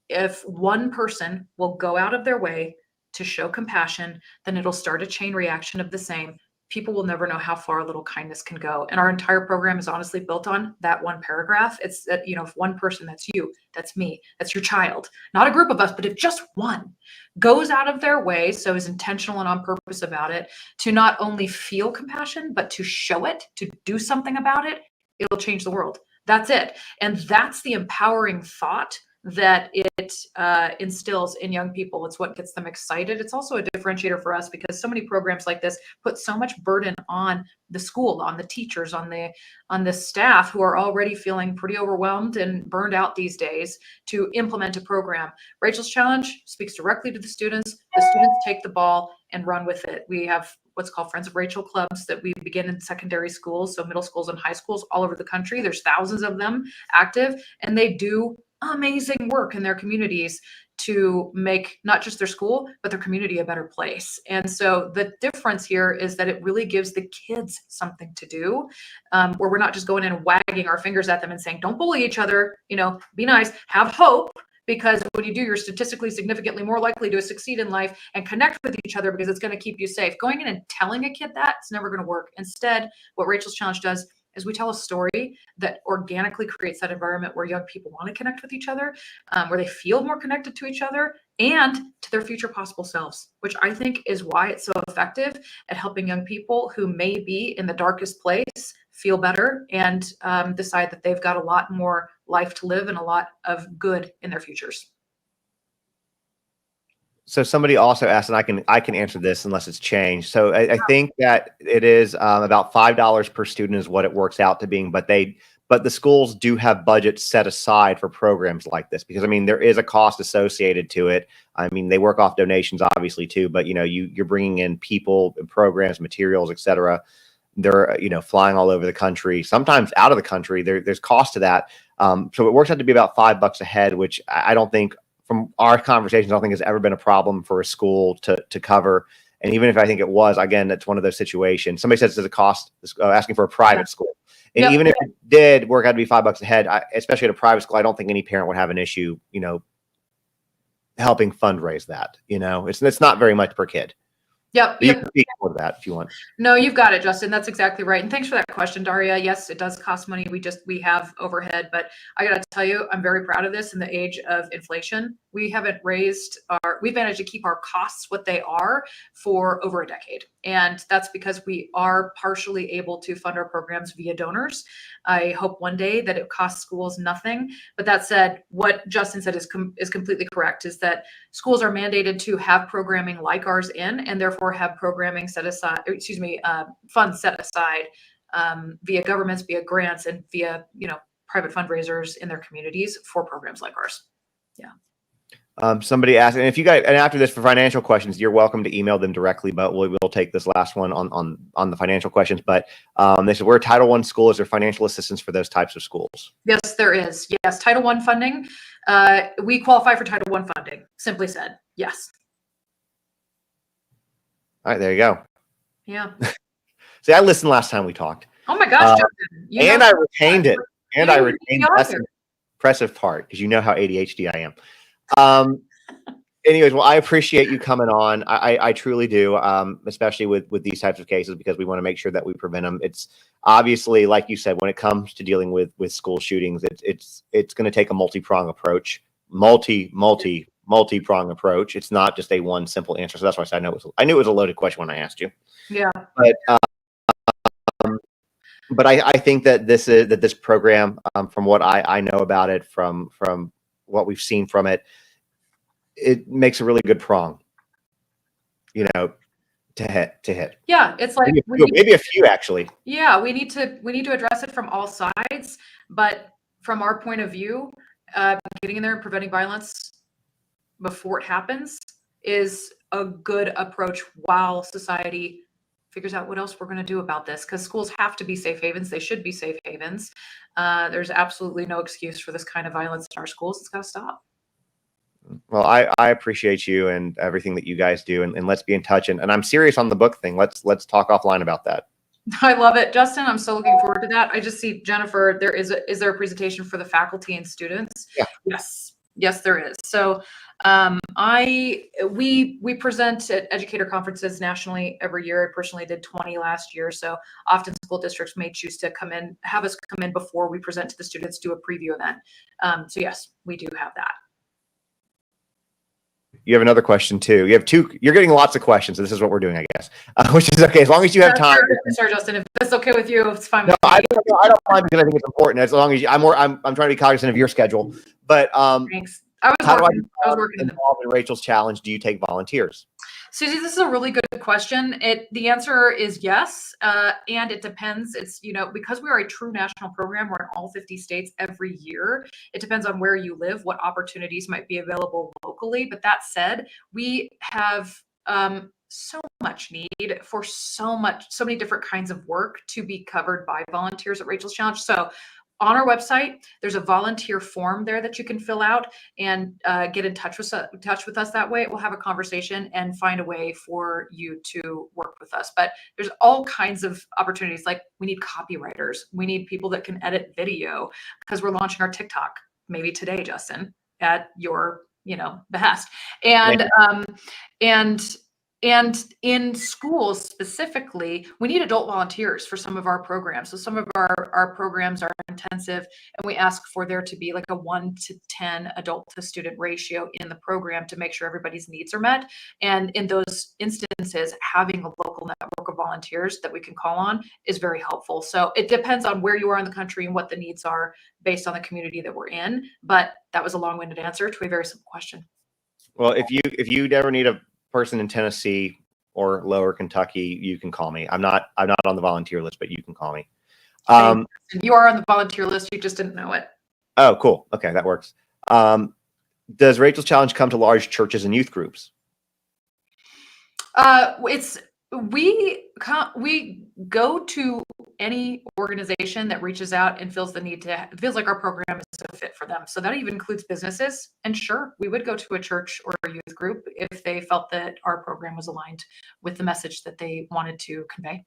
if one person will go out of their way to show compassion, then it'll start a chain reaction of the same. People will never know how far a little kindness can go. And our entire program is honestly built on that one paragraph. It's that, if one person, that's you, that's me, that's your child, not a group of us, but if just one goes out of their way, so is intentional and on purpose about it, to not only feel compassion, but to show it, to do something about it, it'll change the world. That's it. And that's the empowering thought that it instills in young people. It's what gets them excited. It's also a differentiator for us because so many programs like this put so much burden on the school, on the teachers, on the staff who are already feeling pretty overwhelmed and burned out these days to implement a program. Rachel's Challenge speaks directly to the students. The students take the ball and run with it. We have what's called Friends of Rachel clubs that we begin in secondary schools, so middle schools and high schools all over the country. There's thousands of them active, and they do amazing work in their communities to make not just their school, but their community a better place. And so the difference here is that it really gives the kids something to do, where we're not just going in and wagging our fingers at them and saying, don't bully each other, be nice, have hope. Because when you do, you're statistically significantly more likely to succeed in life and connect with each other because it's going to keep you safe. Going in and telling a kid that, it's never going to work. Instead, what Rachel's Challenge does is we tell a story that organically creates that environment where young people want to connect with each other, where they feel more connected to each other and to their future possible selves, which I think is why it's so effective at helping young people who may be in the darkest place feel better and decide that they've got a lot more life to live and a lot of good in their futures. So somebody also asked, and I can answer this unless it's changed. So I think that it is about $5 per student is what it works out to being, but the schools do have budgets set aside for programs like this, because I mean, there is a cost associated to it. I mean, they work off donations obviously too, but you know, you're bringing in people and programs, materials, et cetera. They're, you know, flying all over the country, sometimes out of the country. There's cost to that. So it works out to be about $5 a head, which I don't think, from our conversations, I don't think has ever been a problem for a school to cover. And even if I think it was, again, it's one of those situations. Somebody says there's a cost asking for a private school. And even if it did work out to be $5 a head, especially at a private school, I don't think any parent would have an issue, you know, helping fundraise that. You know, it's not very much per kid. Yep. You can speak more to that if you want. No, you've got it, Justin. That's exactly right. And thanks for that question, Daria. Yes, it does cost money. We have overhead, but I got to tell you, I'm very proud of this in the age of inflation. We've managed to keep our costs what they are for over a decade. And that's because we are partially able to fund our programs via donors. I hope one day that it costs schools nothing. But that said, what Justin said is completely correct, is that schools are mandated to have programming like ours in, and therefore have programming set aside, funds set aside via governments, via grants, and via, you know, private fundraisers in their communities for programs like ours. Yeah. Somebody asked, and if you guys, and after this for financial questions, you're welcome to email them directly, but we'll take this last one on the financial questions. But they said, we're a Title I school. Is there financial assistance for those types of schools? Yes, there is. Yes. Title I funding. We qualify for Title I funding, simply said. Yes. All right, there you go. Yeah. See, I listened last time we talked. Oh my gosh, Justin. And I retained it. And I retained that's the the impressive part, because you know how ADHD I am. Anyways, well, I appreciate you coming on. I truly do, especially with these types of cases, because we want to make sure that we prevent them. It's obviously, like you said, when it comes to dealing with school shootings, it's going to take a multi-prong approach, multi-prong approach. It's not just a one simple answer. So that's why I said I knew it was a loaded question when I asked you. Yeah. But I think that this program, from what I know about it, from what we've seen from it, it makes a really good prong, you know, to hit. Yeah, it's like maybe a few actually. Yeah, we need to address it from all sides, but from our point of view, getting in there and preventing violence before it happens is a good approach while society figures out what else we're going to do about this, because schools have to be safe havens. They should be safe havens. There's absolutely no excuse for this kind of violence in our schools. It's got to stop. Well, I appreciate you and everything that you guys do, and let's be in touch. And I'm serious on the book thing. Let's talk offline about that. I love it, Justin. I'm so looking forward to that. I just see Jennifer. Is there a presentation for the faculty and students? Yeah. Yes, there is. So we present at educator conferences nationally every year. I personally did 20 last year. So often school districts may choose to have us come in before we present to the students, do a preview event. So yes, we do have that. You have another question too. You have two. You're getting lots of questions. So this is what we're doing, I guess, which is okay as long as you have time. Sorry, Justin. If that's okay with you, it's fine. No, I don't mind, because I think it's important. As long as I'm trying to be cognizant of your schedule. But thanks. I was working involved in Rachel's challenge. Do you take volunteers? Susie, this is a really good question. The answer is yes, and it depends. It's, you know, because we are a true national program, we're in all 50 states every year. It depends on where you live, what opportunities might be available locally. But that said, we have so much need for so many different kinds of work to be covered by volunteers at Rachel's Challenge. So on our website, there's a volunteer form there that you can fill out and get in touch with us that way. We'll have a conversation and find a way for you to work with us. But there's all kinds of opportunities. Like, we need copywriters. We need people that can edit video, because we're launching our TikTok maybe today, Justin, at your behest. And And in schools specifically, we need adult volunteers for some of our programs. So some of our programs are intensive, and we ask for there to be like a 1-to-10 adult to student ratio in the program to make sure everybody's needs are met. And in those instances, having a local network of volunteers that we can call on is very helpful. So it depends on where you are in the country and what the needs are based on the community that we're in. But that was a long-winded answer to a very simple question. Well, if you ever need a person in Tennessee or Lower Kentucky, you can call me. I'm not on the volunteer list, but you can call me. You are on the volunteer list. You just didn't know it. Oh, cool. Okay, that works. Does Rachel's Challenge come to large churches and youth groups? We go to any organization that reaches out and feels like our program is a fit for them. So that even includes businesses. And sure, we would go to a church or a youth group if they felt that our program was aligned with the message that they wanted to convey.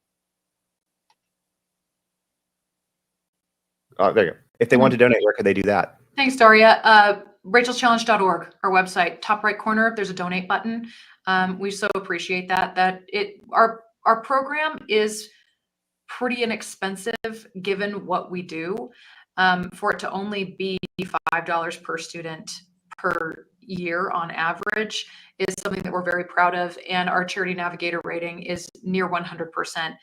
Oh, there you go. If they want to donate, where could they do that? Thanks, Daria. Rachel'sChallenge.org, our website, top right corner, there's a donate button. We so appreciate that our program is pretty inexpensive given what we do. For it to only be $5 per student per year on average is something that we're very proud of. And our Charity Navigator rating is near 100%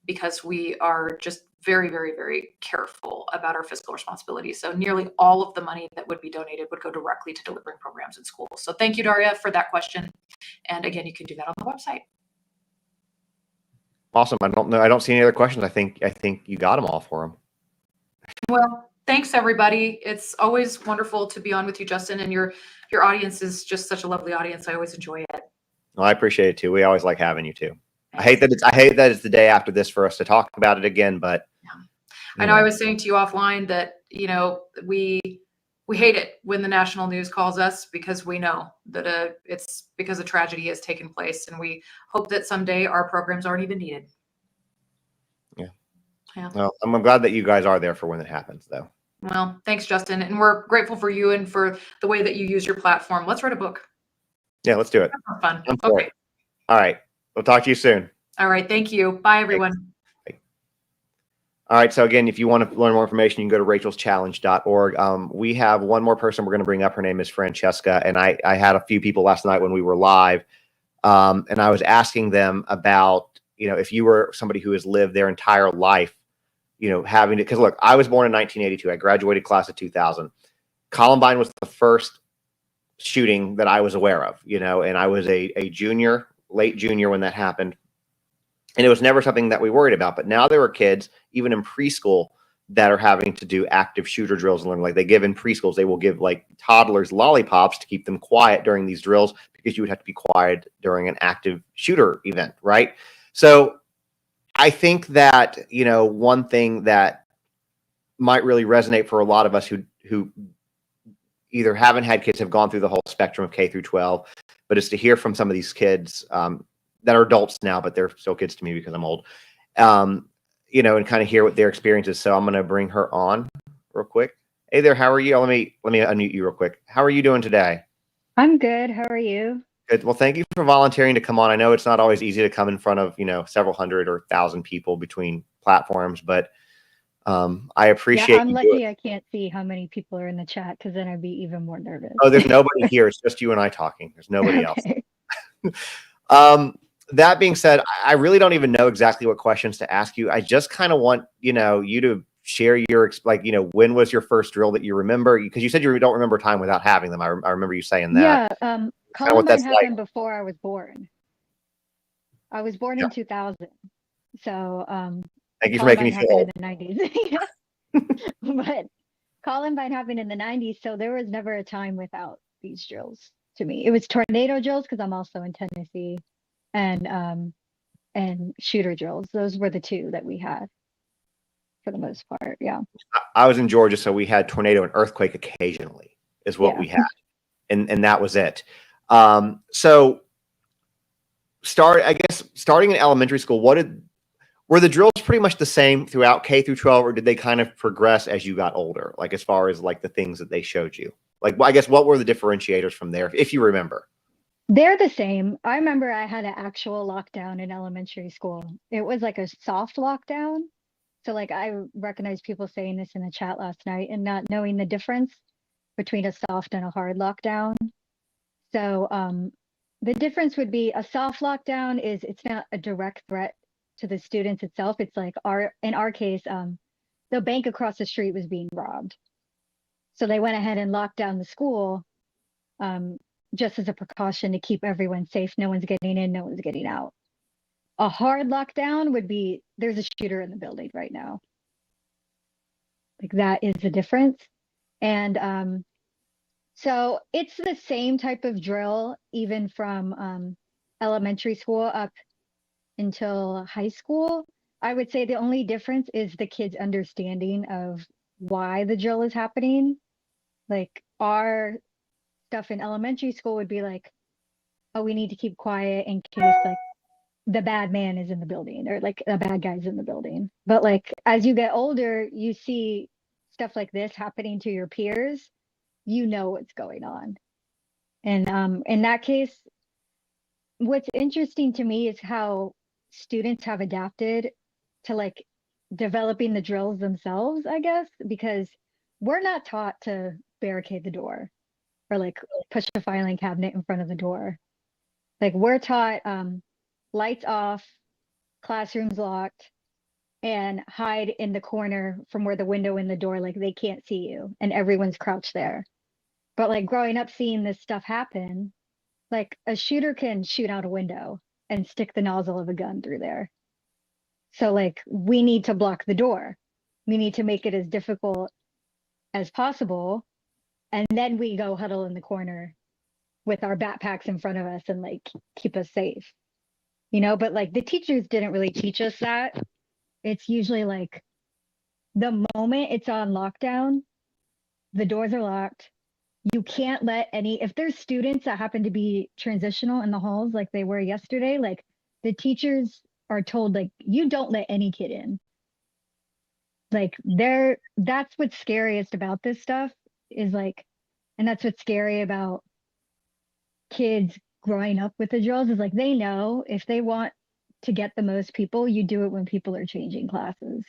because we are just very, very, very careful about our fiscal responsibility. So nearly all of the money that would be donated would go directly to delivering programs in schools. So thank you, Daria, for that question. And again, you can do that on the website. Awesome. I don't see any other questions. I think you got them all for them. Well, thanks everybody. It's always wonderful to be on with you, Justin, and your audience is just such a lovely audience. I always enjoy it. Well, I appreciate it too. We always like having you too. I hate that it's the day after this for us to talk about it again, but I know I was saying to you offline that, we hate it when the national news calls us because we know that it's because a tragedy has taken place, and we hope that someday our programs aren't even needed. Yeah. Well, I'm glad that you guys are there for when it happens, though. Well, thanks, Justin. And we're grateful for you and for the way that you use your platform. Let's write a book. Yeah, let's do it. That's fun. Okay. All right. We'll talk to you soon. All right. Thank you. Bye, everyone. Thanks. All right. So again, if you want to learn more information, you can go to recount.org. We have one more person we're going to bring up. Her name is Francesca. And I had a few people last night when we were live. And I was asking them about, if you were somebody who has lived their entire life, having to, because look, I was born in 1982. I graduated class of 2000. Columbine was the first shooting that I was aware of, and I was a junior, late junior when that happened. And it was never something that we worried about. But now there are kids, even in preschool, that are having to do active shooter drills and learn. Like they give in preschools, they will give like toddlers lollipops to keep them quiet during these drills because you would have to be quiet during an active shooter event, right? So I think that, one thing that might really resonate for a lot of us who either haven't had kids, have gone through the whole spectrum of K through 12, but is to hear from some of these kids that are adults now, but they're still kids to me because I'm old, and kind of hear what their experience is. So I'm going to bring her on real quick. Hey there, how are you? Let me unmute you real quick. How are you doing today? I'm good. How are you? Good. Well, thank you for volunteering to come on. I know it's not always easy to come in front of, several hundred or 1,000 people between platforms, but I appreciate. Yeah, I'm lucky I can't see how many people are in the chat because then I'd be even more nervous. Oh, there's nobody here. It's just you and I talking. There's nobody Okay. else. That being said, I really don't even know exactly what questions to ask you. I just kind of want, you to share your, when was your first drill that you remember? Because you said you don't remember time without having them. I remember you saying that. Yeah, what Columbine that's happened like. before I was born. I was born in 2000. So Thank you for making me Columbine feel old. happened in the 90s. But Columbine happened in the 90s, so there was never a time without these drills to me. It was tornado drills because I'm also in Tennessee, and shooter drills. Those were the two that we had for the most part. Yeah. I was in Georgia, so we had tornado and earthquake occasionally is what we had. And that was it. So starting in elementary school, were the drills pretty much the same throughout K through 12, or did they kind of progress as you got older? Like as far as like the things that they showed you, like, well, I guess what were the differentiators from there, if you remember? They're the same. I remember I had an actual lockdown in elementary school. It was like a soft lockdown. So like I recognize people saying this in the chat last night and not knowing the difference between a soft and a hard lockdown. So the difference would be a soft lockdown is it's not a direct threat to the students itself. It's like in our case, the bank across the street was being robbed. So they went ahead and locked down the school just as a precaution to keep everyone safe. No one's getting in, no one's getting out. A hard lockdown would be there's a shooter in the building right now. Like that is the difference. And so it's the same type of drill, even from elementary school up until high school. I would say the only difference is the kids' understanding of why the drill is happening. Like our stuff in elementary school would be like, oh, we need to keep quiet in case like the bad man is in the building or like a bad guy's in the building. But like as you get older, you see stuff like this happening to your peers, you know what's going on. And in that case, what's interesting to me is how students have adapted to like developing the drills themselves, I guess, because we're not taught to barricade the door or like push a filing cabinet in front of the door. Like we're taught lights off, classrooms locked, and hide in the corner from where the window in the door, like they can't see you and everyone's crouched there. But like growing up seeing this stuff happen, like a shooter can shoot out a window and stick the nozzle of a gun through there. So like we need to block the door. We need to make it as difficult as possible. And then we go huddle in the corner with our backpacks in front of us and like keep us safe. You know, but like the teachers didn't really teach us that. It's usually like the moment it's on lockdown, the doors are locked. You can't let if there's students that happen to be transitional in the halls like they were yesterday, like the teachers are told like you don't let any kid in. Like that's what's scariest about this stuff is like, and that's what's scary about kids growing up with the drills is like they know if they want to get the most people, you do it when people are changing classes.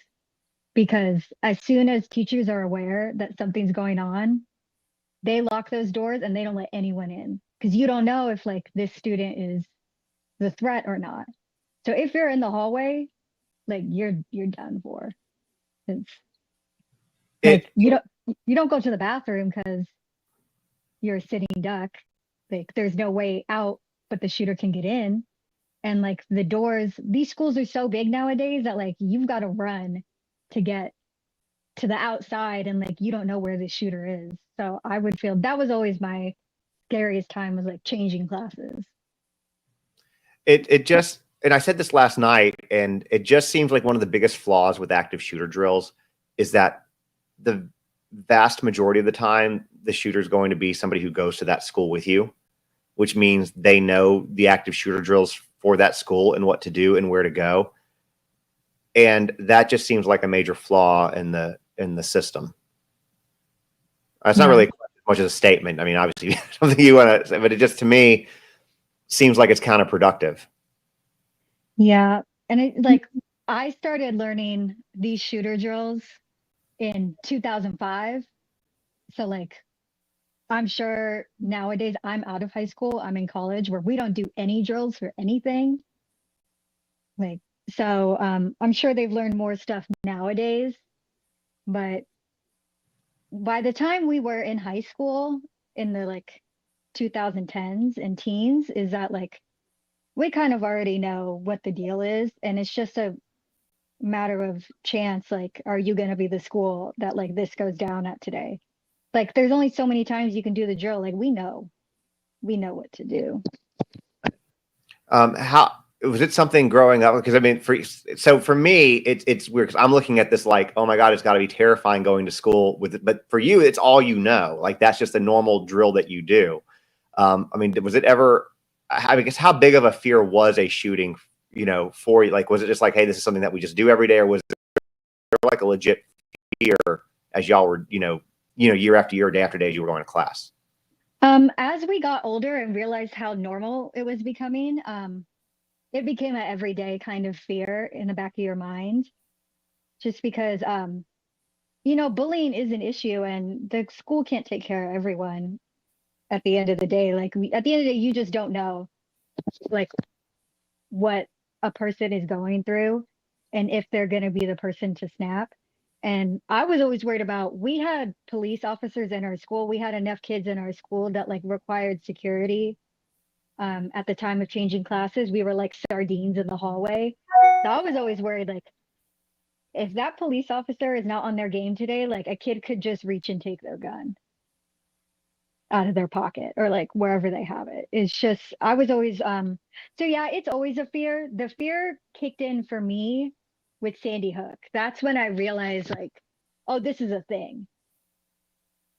Because as soon as teachers are aware that something's going on, they lock those doors and they don't let anyone in. Because you don't know if like this student is the threat or not. So if you're in the hallway, like you're done for. It's like you don't go to the bathroom because you're a sitting duck. Like there's no way out, but the shooter can get in. And like the doors, these schools are so big nowadays that like you've got to run to get to the outside and like you don't know where the shooter is. So I would feel that was always my scariest time was like changing classes. It just, and I said this last night, and it just seems like one of the biggest flaws with active shooter drills is that the vast majority of the time, the shooter is going to be somebody who goes to that school with you, which means they know the active shooter drills for that school and what to do and where to go. And that just seems like a major flaw in the system. It's not really much as a statement. I mean, obviously something you want to say, but it just to me seems like it's counterproductive. Yeah. And it like I started learning these shooter drills in 2005. So like I'm sure nowadays I'm out of high school, I'm in college where we don't do any drills for anything. Like so I'm sure they've learned more stuff nowadays, but by the time we were in high school in the like 2010s and teens is that like we kind of already know what the deal is and it's just a matter of chance like are you going to be the school that like this goes down at today. Like there's only so many times you can do the drill. Like we know what to do. How was it something growing up? Because I mean, for me, it's weird because I'm looking at this like, oh my God, it's got to be terrifying going to school with it. But for you, it's all you know. Like that's just a normal drill that you do. I mean, was it ever? I guess how big of a fear was a shooting? You know, for you? Like, was it just like, hey, this is something that we just do every day, or was it like a legit fear as y'all were, you know, year after year, day after day, as you were going to class? As we got older and realized how normal it was becoming, it became an everyday kind of fear in the back of your mind, just because, bullying is an issue and the school can't take care of everyone at the end of the day. Like, at the end of the day, you just don't know, like, what a person is going through and if they're going to be the person to snap. And I was always worried about, we had police officers in our school. We had enough kids in our school that like required security. At the time of changing classes, we were like sardines in the hallway. So I was always worried, like, if that police officer is not on their game today, like a kid could just reach and take their gun out of their pocket or like wherever they have it. It's just, I was always so yeah, it's always a fear. The fear kicked in for me with Sandy Hook. That's when I realized, like, oh, this is a thing,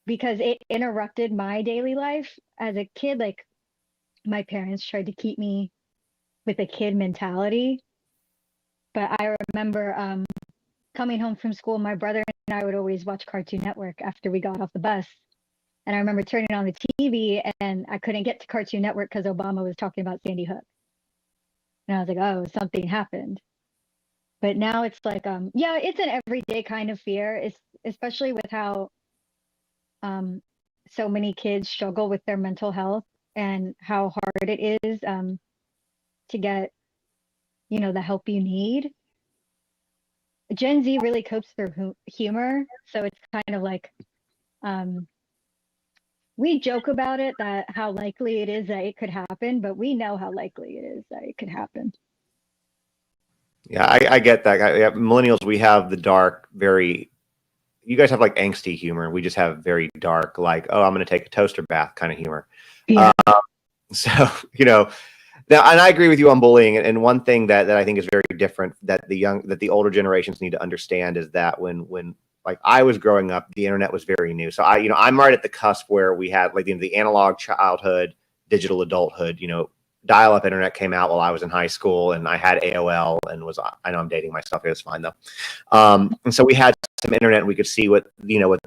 because it interrupted my daily life as a kid. Like, my parents tried to keep me with a kid mentality, but I remember coming home from school, my brother and I would always watch Cartoon Network after we got off the bus. And I remember turning on the TV and I couldn't get to Cartoon Network because Obama was talking about Sandy Hook. And I was like, oh, something happened. But now it's like, yeah, it's an everyday kind of fear. It's especially with how so many kids struggle with their mental health and how hard it is to get, the help you need. Gen Z really copes through humor. So it's kind of like, we joke about it, that how likely it is that it could happen, but we know how likely it is that it could happen. Yeah, I get that. Millennials, we have the dark, very. You guys have like angsty humor. We just have very dark, like, oh, I'm going to take a toaster bath kind of humor. Yeah. So, now, and I agree with you on bullying. And one thing that I think is very different that the older generations need to understand is that when like I was growing up, the internet was very new. So I'm right at the cusp where we had like the analog childhood, digital adulthood. Dial-up internet came out while I was in high school, and I had AOL and I know I'm dating myself. It was fine though. And so we had some internet, and we could see what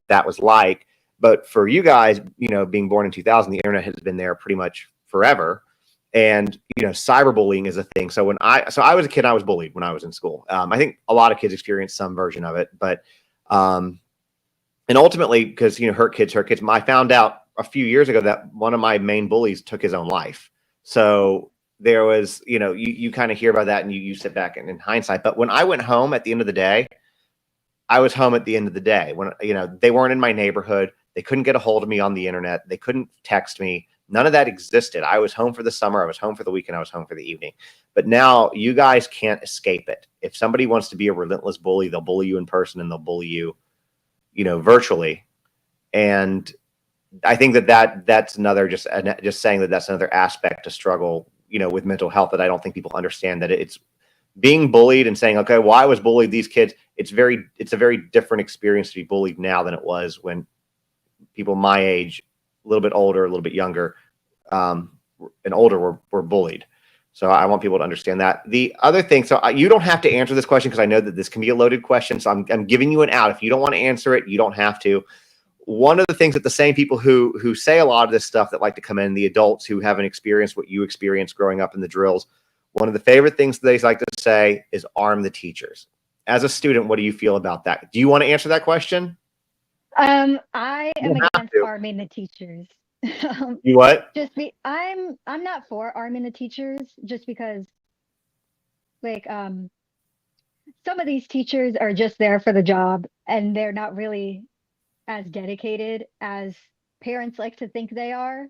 that was like. But for you guys, being born in 2000, the internet has been there pretty much forever. And cyberbullying is a thing. So I was a kid, I was bullied when I was in school. I think a lot of kids experience some version of it, but and ultimately, because hurt kids. I found out a few years ago that one of my main bullies took his own life. So there was, you kind of hear about that and you sit back and in hindsight. But when I went home at the end of the day, I was home at the end of the day when, they weren't in my neighborhood. They couldn't get a hold of me on the internet. They couldn't text me. None of that existed. I was home for the summer. I was home for the weekend. I was home for the evening. But now you guys can't escape it. If somebody wants to be a relentless bully, they'll bully you in person and they'll bully you, virtually. And I think that's another, just saying that's another aspect to struggle, with mental health, that I don't think people understand, that it's being bullied and saying, okay, well, I was bullied, these kids, it's a very different experience to be bullied now than it was when people my age, a little bit older, a little bit younger, and older were bullied. So I want people to understand that. The other thing, so you don't have to answer this question because I know that this can be a loaded question. So I'm giving you an out. If you don't want to answer it, you don't have to. One of the things that the same people who say a lot of this stuff that like to come in, the adults who haven't experienced what you experienced growing up in the drills, one of the favorite things they like to say is arm the teachers. As a student, what do you feel about that? Do you want to answer that question? I am against arming the teachers. You what? I'm not for arming the teachers, just because like some of these teachers are just there for the job and they're not really as dedicated as parents like to think they are.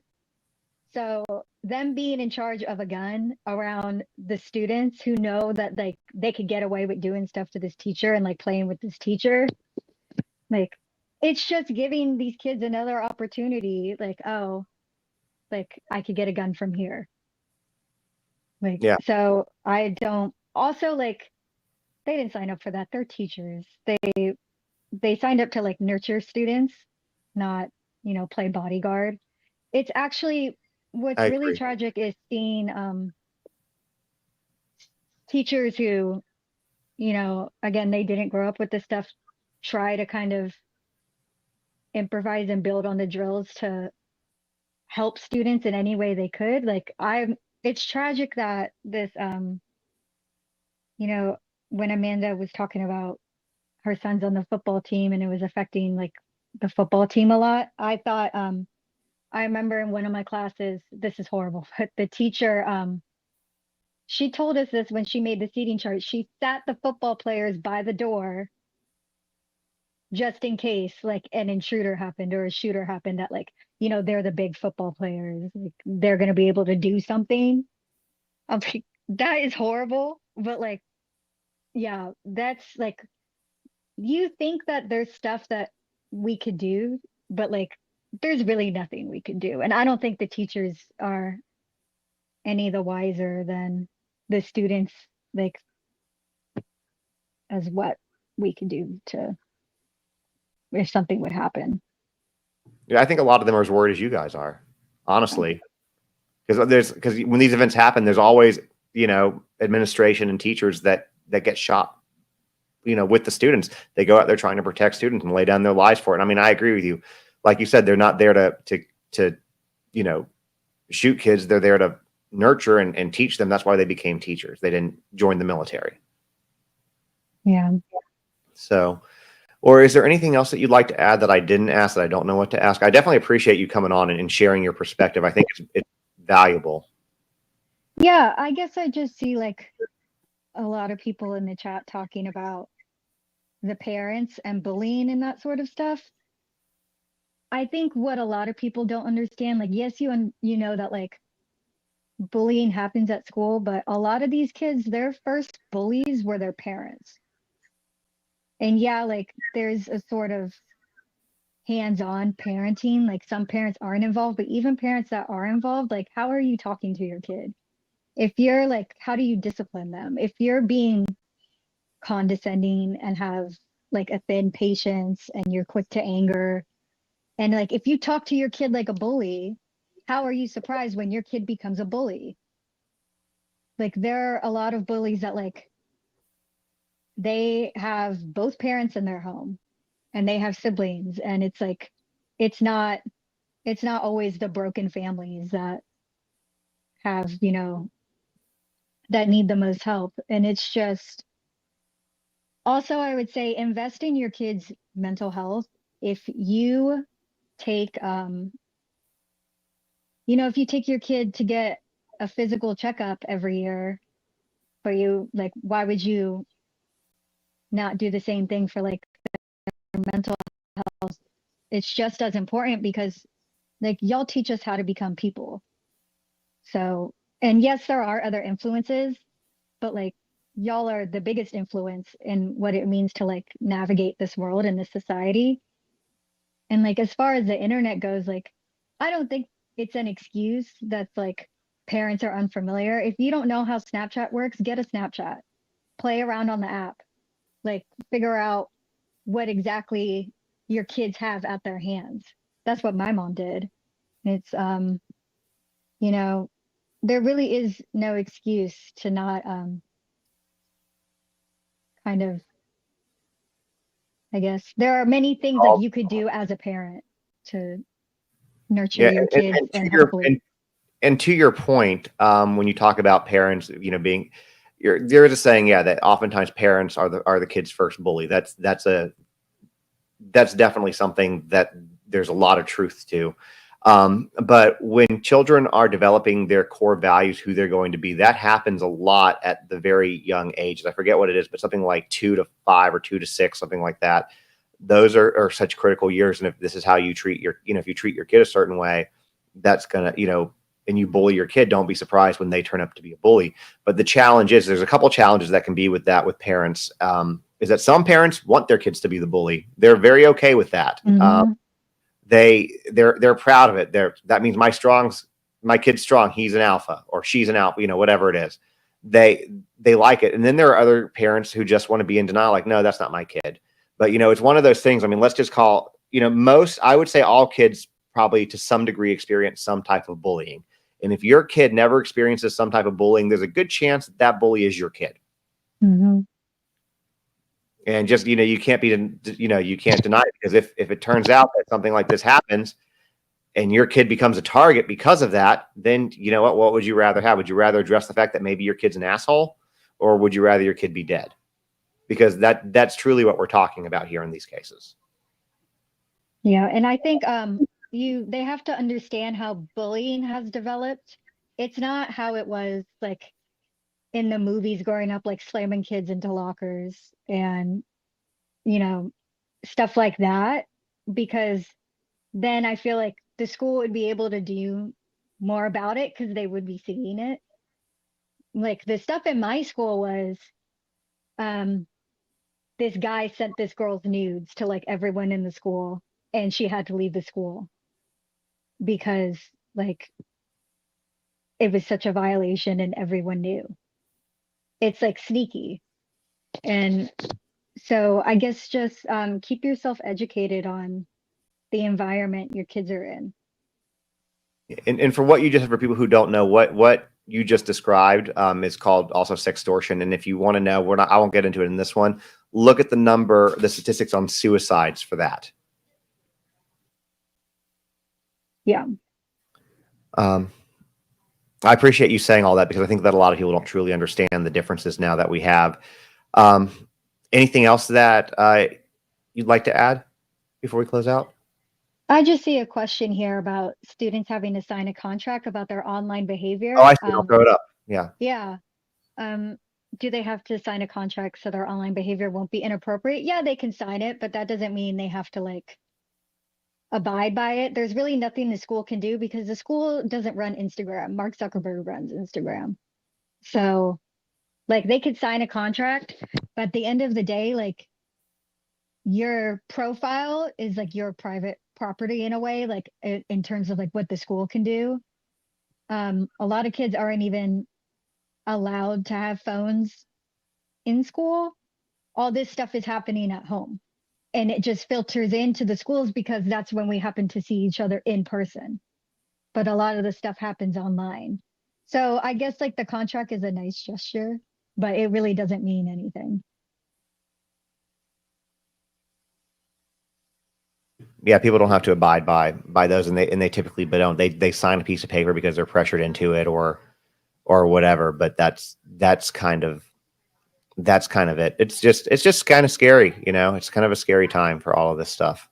So them being in charge of a gun around the students who know that like they could get away with doing stuff to this teacher and like playing with this teacher, like it's just giving these kids another opportunity, like, oh, like I could get a gun from here. Like, yeah. So I don't, also, like, they didn't sign up for that. They're teachers. They signed up to like nurture students, not, play bodyguard. It's actually, what's really tragic is seeing teachers who, again, they didn't grow up with this stuff, try to kind of improvise and build on the drills to help students in any way they could. Like it's tragic that this, you know, when Amanda was talking about her son's on the football team and it was affecting like the football team a lot. I thought, I remember in one of my classes, this is horrible, but the teacher, she told us this when she made the seating chart. She sat the football players by the door just in case like an intruder happened or a shooter happened, that like, you know, they're the big football players. Like they're going to be able to do something. I'm like, that is horrible. But like, yeah, that's like, you think that there's stuff that we could do, but like, there's really nothing we could do. And I don't think the teachers are any the wiser than the students, like, as what we could do to, if something would happen. Yeah, I think a lot of them are as worried as you guys are, honestly, because when these events happen, there's always, you know, administration and teachers that get shot, you know, with the students. They go out there trying to protect students and lay down their lives for it. I mean, I agree with you. Like you said, they're not there to you know, shoot kids. They're there to nurture and teach them. That's why they became teachers. They didn't join the military. Yeah. So, or is there anything else that you'd like to add that I didn't ask that I don't know what to ask? I definitely appreciate you coming on and sharing your perspective. I think it's valuable. Yeah, I guess I just see like a lot of people in the chat talking about the parents and bullying and that sort of stuff. I think what a lot of people don't understand, like, yes, you know that like bullying happens at school, but a lot of these kids, their first bullies were their parents. And yeah, like there's a sort of hands-on parenting, like some parents aren't involved, but even parents that are involved, like how are you talking to your kid? If you're like, how do you discipline them? If you're being condescending and have like a thin patience and you're quick to anger, and like if you talk to your kid like a bully, how are you surprised when your kid becomes a bully? Like there are a lot of bullies that like they have both parents in their home and they have siblings, and it's like it's not always the broken families that have, you know, that need the most help. And it's just also, I would say invest in your kids' mental health. If you take you know, if you take your kid to get a physical checkup every year, but you like, why would you not do the same thing for like their mental health? It's just as important because like y'all teach us how to become people. So, and yes, there are other influences, but like y'all are the biggest influence in what it means to like navigate this world and this society. And like as far as the internet goes, like I don't think it's an excuse that's like parents are unfamiliar. If you don't know how Snapchat works, get a Snapchat. Play around on the app. Like figure out what exactly your kids have at their hands. That's what my mom did. It's you know, there really is no excuse to not kind of, I guess there are many things that you could do as a parent to nurture Yeah, your kids and to your hopefully. and to your point, when you talk about parents, you know, being there is a saying, yeah, that oftentimes parents are the kid's first bully. That's definitely something that there's a lot of truth to. But when children are developing their core values, who they're going to be, that happens a lot at the very young ages. I forget what it is, but something like 2 to 5 or 2 to 6, something like that. Those are such critical years. And if this is how you treat your, you know, if you treat your kid a certain way, that's gonna, you know, and you bully your kid, don't be surprised when they turn up to be a bully. But the challenge is, there's a couple challenges that can be with that with parents. Is that some parents want their kids to be the bully. They're very okay with that. Mhm. They're proud of it. That means my kid's strong. He's an alpha or she's an alpha, you know, whatever it is. They like it. And then there are other parents who just want to be in denial, like, no, that's not my kid. But you know, it's one of those things. I mean, let's just call, you know, I would say all kids probably to some degree experience some type of bullying. And if your kid never experiences some type of bullying, there's a good chance that bully is your kid. Mhm. And just, you know, you can't deny it, because if it turns out that something like this happens and your kid becomes a target because of that, then you know what would you rather have? Would you rather address the fact that maybe your kid's an asshole, or would you rather your kid be dead? Because that's truly what we're talking about here in these cases. Yeah, and I think they have to understand how bullying has developed. It's not how it was like in the movies growing up, like slamming kids into lockers and, you know, stuff like that, because then I feel like the school would be able to do more about it because they would be seeing it. Like the stuff in my school was um this guy sent this girl's nudes to like everyone in the school, and she had to leave the school because like it was such a violation and everyone knew. It's like sneaky. And so I guess just keep yourself educated on the environment your kids are in. And for what you just, for people who don't know, what you just described is called also sextortion. And if you want to know, I won't get into it in this one. Look at the statistics on suicides for that. Yeah. I appreciate you saying all that, because I think that a lot of people don't truly understand the differences now that we have. Anything else that you'd like to add before we close out? I just see a question here about students having to sign a contract about their online behavior. Oh, I see. I'll throw it up. Yeah. Yeah. Do they have to sign a contract so their online behavior won't be inappropriate? Yeah, they can sign it, but that doesn't mean they have to like abide by it. There's really nothing the school can do because the school doesn't run Instagram. Mark Zuckerberg runs Instagram. So like they could sign a contract, but at the end of the day, like your profile is like your private property in a way, like in terms of like what the school can do. A lot of kids aren't even allowed to have phones in school. All this stuff is happening at home, and it just filters into the schools because that's when we happen to see each other in person. But a lot of the stuff happens online. So I guess like the contract is a nice gesture, but it really doesn't mean anything. Yeah, people don't have to abide by those, and they typically don't. They sign a piece of paper because they're pressured into it or whatever. But that's kind of it. It's just kind of scary, you know. It's kind of a scary time for all of this stuff.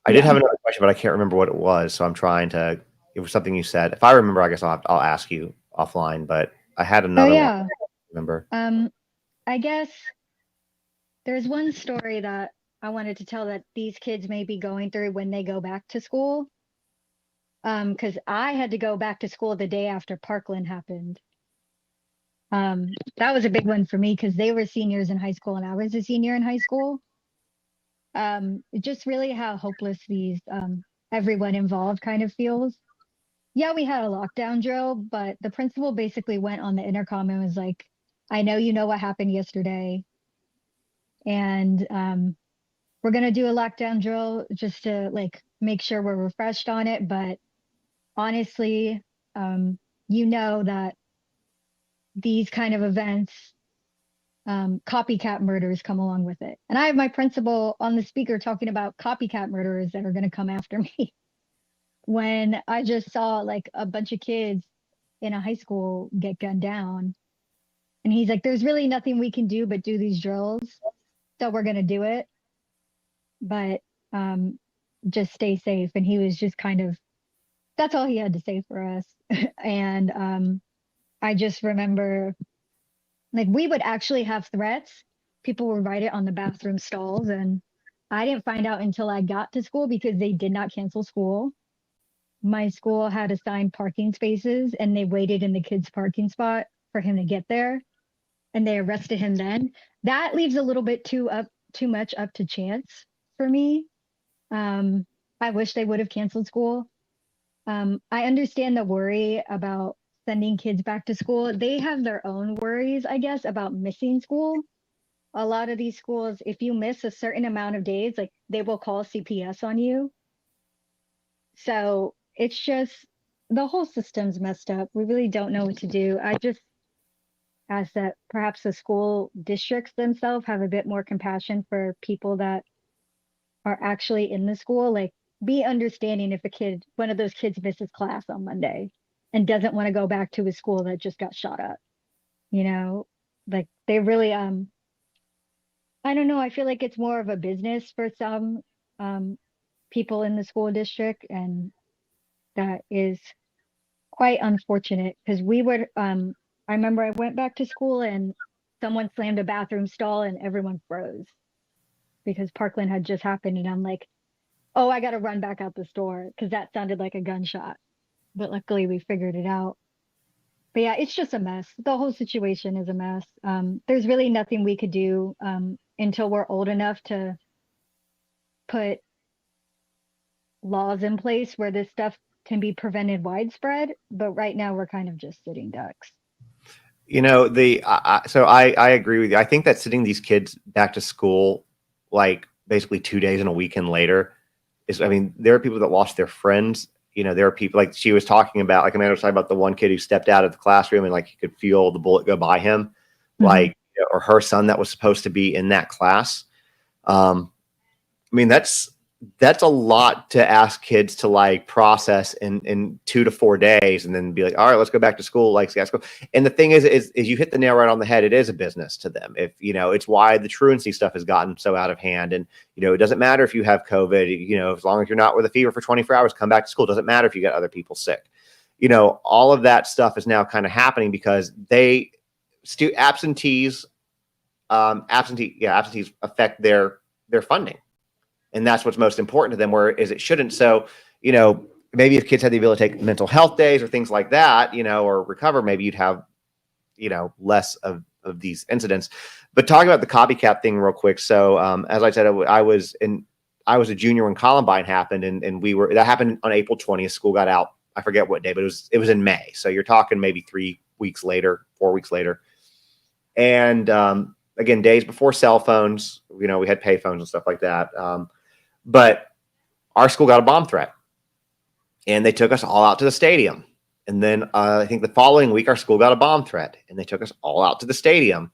I did have another question, but I can't remember what it was, so I'm trying to. It was something you said. If I remember, I guess I'll ask you offline. But I had another one. I remember. I guess there's one story that I wanted to tell that these kids may be going through when they go back to school. Because I had to go back to school the day after Parkland happened. That was a big one for me because they were seniors in high school and I was a senior in high school. Just really how hopeless these everyone involved kind of feels. Yeah, we had a lockdown drill, but the principal basically went on the intercom and was like, I know you know what happened yesterday. And we're gonna do a lockdown drill just to like make sure we're refreshed on it. But honestly, you know that these kind of events, copycat murders come along with it. And I have my principal on the speaker talking about copycat murderers that are going to come after me when I just saw like a bunch of kids in a high school get gunned down. And he's like, there's really nothing we can do but do these drills. So we're going to do it. But just stay safe. And he was just kind of, that's all he had to say for us. And I just remember like we would actually have threats. People would write it on the bathroom stalls. And I didn't find out until I got to school because they did not cancel school. My school had assigned parking spaces and they waited in the kid's parking spot for him to get there. And they arrested him then. That leaves a little bit too much up to chance for me. I wish they would have canceled school. I understand the worry about sending kids back to school. They have their own worries, I guess, about missing school. A lot of these schools, if you miss a certain amount of days, like they will call CPS on you. So it's just the whole system's messed up. We really don't know what to do. I just ask that perhaps the school districts themselves have a bit more compassion for people that are actually in the school. Like be understanding if one of those kids misses class on Monday and doesn't want to go back to a school that just got shot up. You know, like they really, I don't know. I feel like it's more of a business for some people in the school district, and that is quite unfortunate because we would. I remember I went back to school and someone slammed a bathroom stall and everyone froze because Parkland had just happened, and I'm like, oh, I got to run back out the store because that sounded like a gunshot. But luckily, we figured it out. But yeah, it's just a mess. The whole situation is a mess. There's really nothing we could do until we're old enough to put laws in place where this stuff can be prevented widespread. But right now, we're kind of just sitting ducks. You know, so I agree with you. I think that sending these kids back to school, like basically 2 days and a weekend later, I mean, there are people that lost their friends. You know, there are people like she was talking about, like Amanda was talking about the one kid who stepped out of the classroom and like he could feel the bullet go by him, like, or her son that was supposed to be in that class. I mean, that's a lot to ask kids to like process in 2 to 4 days and then be like, all right, let's go back to school. Like, let's go. And the thing is you hit the nail right on the head. It is a business to them. If, you know, it's why the truancy stuff has gotten so out of hand. And, you know, it doesn't matter if you have COVID, you know, as long as you're not with a fever for 24 hours, come back to school. It doesn't matter if you got other people sick. You know, all of that stuff is now kind of happening because absentees affect their funding. And that's what's most important to them, whereas it shouldn't. So, you know, maybe if kids had the ability to take mental health days or things like that, you know, or recover, maybe you'd have, you know, less of these incidents. But talking about the copycat thing real quick. So as I said, I was a junior when Columbine happened, and that happened on April 20th. School got out. I forget what day, but it was in May. So you're talking maybe 4 weeks later. And again, days before cell phones, you know, we had pay phones and stuff like that. But our school got a bomb threat and they took us all out to the stadium. And then I think the following week, our school got a bomb threat and they took us all out to the stadium.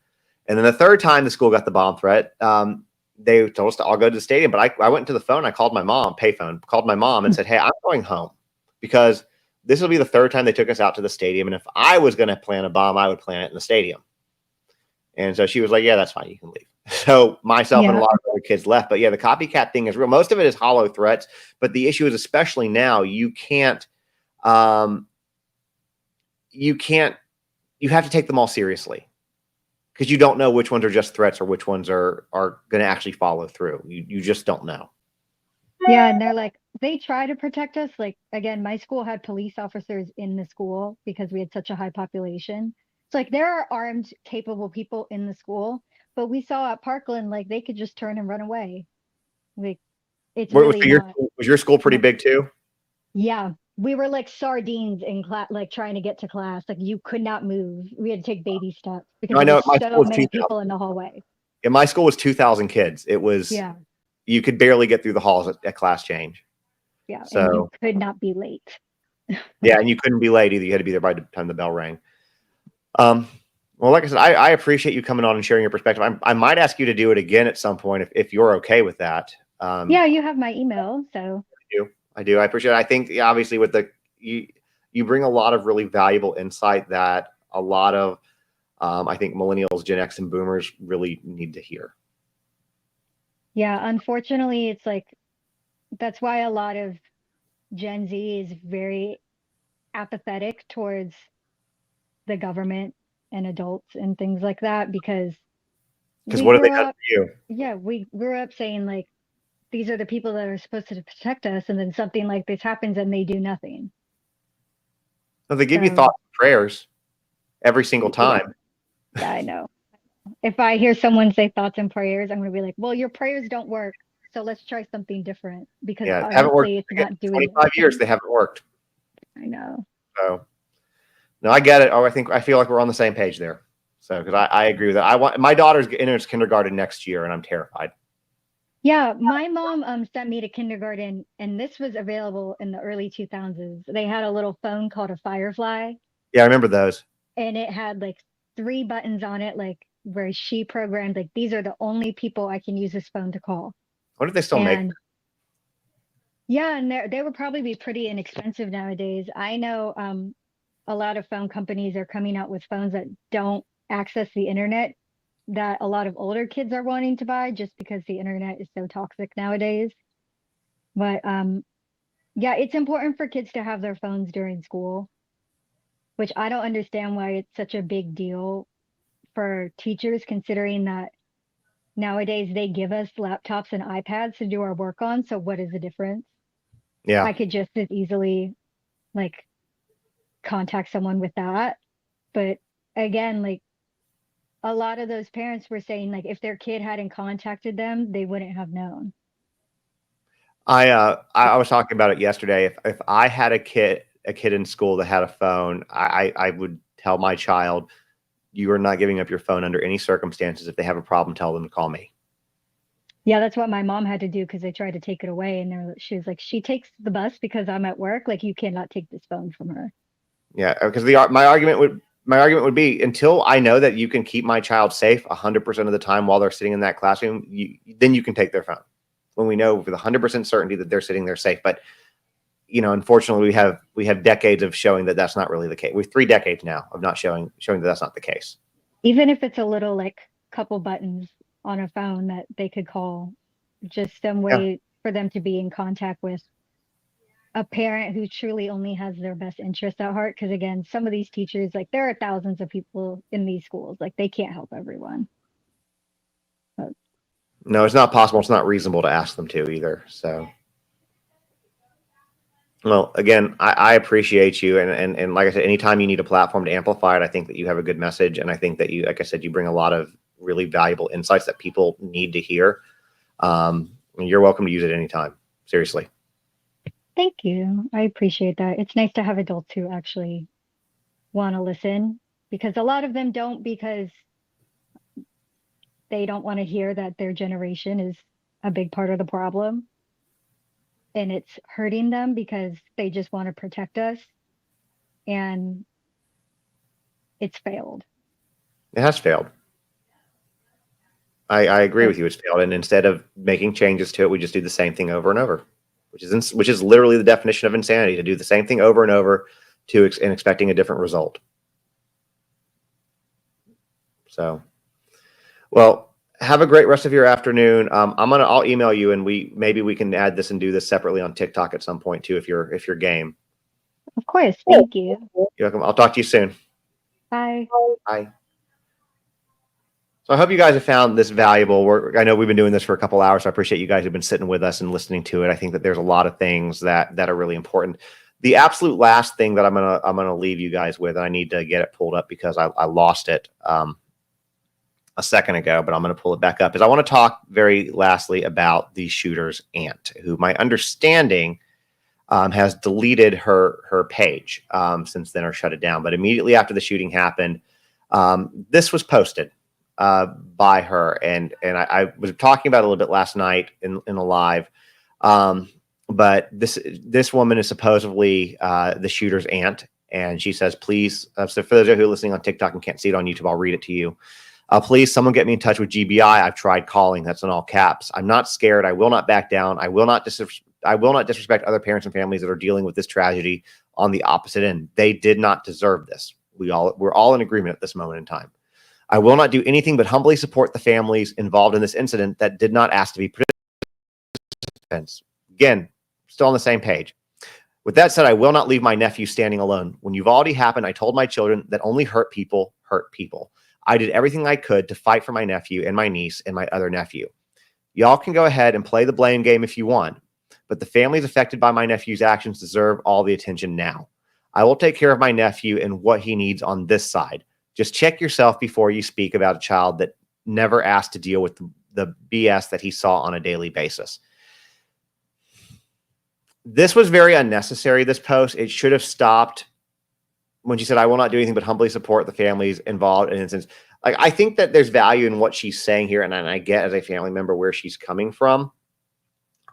And then the third time the school got the bomb threat, they told us to all go to the stadium. But I went to the phone. I called my mom, payphone, called my mom and said, hey, I'm going home because this will be the third time they took us out to the stadium. And if I was going to plant a bomb, I would plant it in the stadium. And so she was like, yeah, that's fine. You can leave. So myself and a lot of other kids left. But yeah, the copycat thing is real. Most of it is hollow threats. But the issue is, especially now, you have to take them all seriously because you don't know which ones are just threats or which ones are going to actually follow through. You just don't know. Yeah. And they're like, they try to protect us. Like, again, my school had police officers in the school because we had such a high population. It's like there are armed, capable people in the school. But we saw at Parkland, like they could just turn and run away. Like it's really not. Was your school pretty big too? Yeah, we were like sardines in class, like trying to get to class. Like you could not move. We had to take baby steps because I know there were so many people in the hallway. Yeah, my school was 2,000 kids. It was you could barely get through the halls at class change. Yeah, so and you could not be late. Yeah, and you couldn't be late either. You had to be there by the time the bell rang. Well, like I said, I appreciate you coming on and sharing your perspective. I might ask you to do it again at some point if you're okay with that. Yeah, you have my email, so. I do. I appreciate it. I think obviously with you bring a lot of really valuable insight that a lot of I think millennials, Gen X, and Boomers really need to hear. Yeah, unfortunately, it's like that's why a lot of Gen Z is very apathetic towards the government and adults and things like that because what have they done for you? Yeah, we grew up saying like these are the people that are supposed to protect us, and then something like this happens and they do nothing. So they give you thoughts and prayers every single time. Yeah, I know. If I hear someone say thoughts and prayers, I'm going to be like, well, your prayers don't work, so let's try something different because honestly, it's not doing 25 years they haven't worked. I know. So no, I get it. Oh, I feel like we're on the same page there. So, because I agree with that. My daughter's enters kindergarten next year, and I'm terrified. Yeah, my mom sent me to kindergarten, and this was available in the early 2000s. They had a little phone called a Firefly. Yeah, I remember those. And it had like 3 buttons on it, like where she programmed, like these are the only people I can use this phone to call. What if they still make? Yeah, and they would probably be pretty inexpensive nowadays. I know a lot of phone companies are coming out with phones that don't access the internet that a lot of older kids are wanting to buy just because the internet is so toxic nowadays. But yeah, it's important for kids to have their phones during school, which I don't understand why it's such a big deal for teachers, considering that nowadays they give us laptops and iPads to do our work on. So what is the difference? Yeah. I could just as easily like contact someone with that. But again, like a lot of those parents were saying like if their kid hadn't contacted them, they wouldn't have known. I was talking about it yesterday. If I had a kid in school that had a phone, I would tell my child, you are not giving up your phone under any circumstances. If they have a problem, tell them to call me. Yeah, that's what my mom had to do because they tried to take it away, and she was like, she takes the bus because I'm at work. Like you cannot take this phone from her. Yeah, because my argument would be until I know that you can keep my child safe 100% of the time while they're sitting in that classroom, then you can take their phone. When we know with 100% certainty that they're sitting there safe, but unfortunately, we have decades of showing that that's not really the case. We've 3 decades now of not showing that that's not the case. Even if it's a little like couple buttons on a phone that they could call, just some way for them to be in contact with a parent who truly only has their best interest at heart. Because again, some of these teachers, like there are thousands of people in these schools, like they can't help everyone. But No, it's not possible. It's not reasonable to ask them to either. So, well, again, I appreciate you. And like I said, anytime you need a platform to amplify it, I think that you have a good message. And I think that you, like I said, you bring a lot of really valuable insights that people need to hear. And you're welcome to use it anytime. Seriously. thank you. I appreciate that. It's nice to have adults who actually want to listen because a lot of them don't because they don't want to hear that their generation is a big part of the problem. And it's hurting them because they just want to protect us. And it's failed. It has failed. I agree with you. It's failed. And instead of making changes to it, we just do the same thing over and over, which is literally the definition of insanity, to do the same thing over and over and expecting a different result. So, well, have a great rest of your afternoon. I'll email you, and maybe we can add this and do this separately on TikTok at some point too, if you're game. Of course. Thank you. You're welcome. I'll talk to you soon. Bye. Bye. So I hope you guys have found this valuable. I know we've been doing this for a couple hours, so I appreciate you guys have been sitting with us and listening to it. I think that there's a lot of things that are really important. The absolute last thing that I'm gonna leave you guys with, and I need to get it pulled up because I lost it a second ago, but I'm going to pull it back up, is I want to talk very lastly about the shooter's aunt, who my understanding has deleted her page since then, or shut it down. But immediately after the shooting happened, this was posted by her, and I was talking about it a little bit last night in a live. But this woman is supposedly the shooter's aunt, and she says, please, so for those of you who are listening on TikTok and can't see it on YouTube, I'll read it to you. Please, someone get me in touch with GBI. I've tried calling. That's in all caps. I'm not scared. I will not back down. I will not disrespect other parents and families that are dealing with this tragedy on the opposite end. They did not deserve this. We're all in agreement at this moment in time. I will not do anything but humbly support the families involved in this incident that did not ask to be participants. Again, still on the same page. With that said, I will not leave my nephew standing alone. When Uvalde happened, I told my children that only hurt people hurt people. I did everything I could to fight for my nephew and my niece and my other nephew. Y'all can go ahead and play the blame game if you want, but the families affected by my nephew's actions deserve all the attention now. I will take care of my nephew and what he needs on this side. Just check yourself before you speak about a child that never asked to deal with the BS that he saw on a daily basis. This was very unnecessary, this post. It should have stopped when she said, I will not do anything but humbly support the families involved in instance. Like, I think that there's value in what she's saying here, and I get as a family member where she's coming from.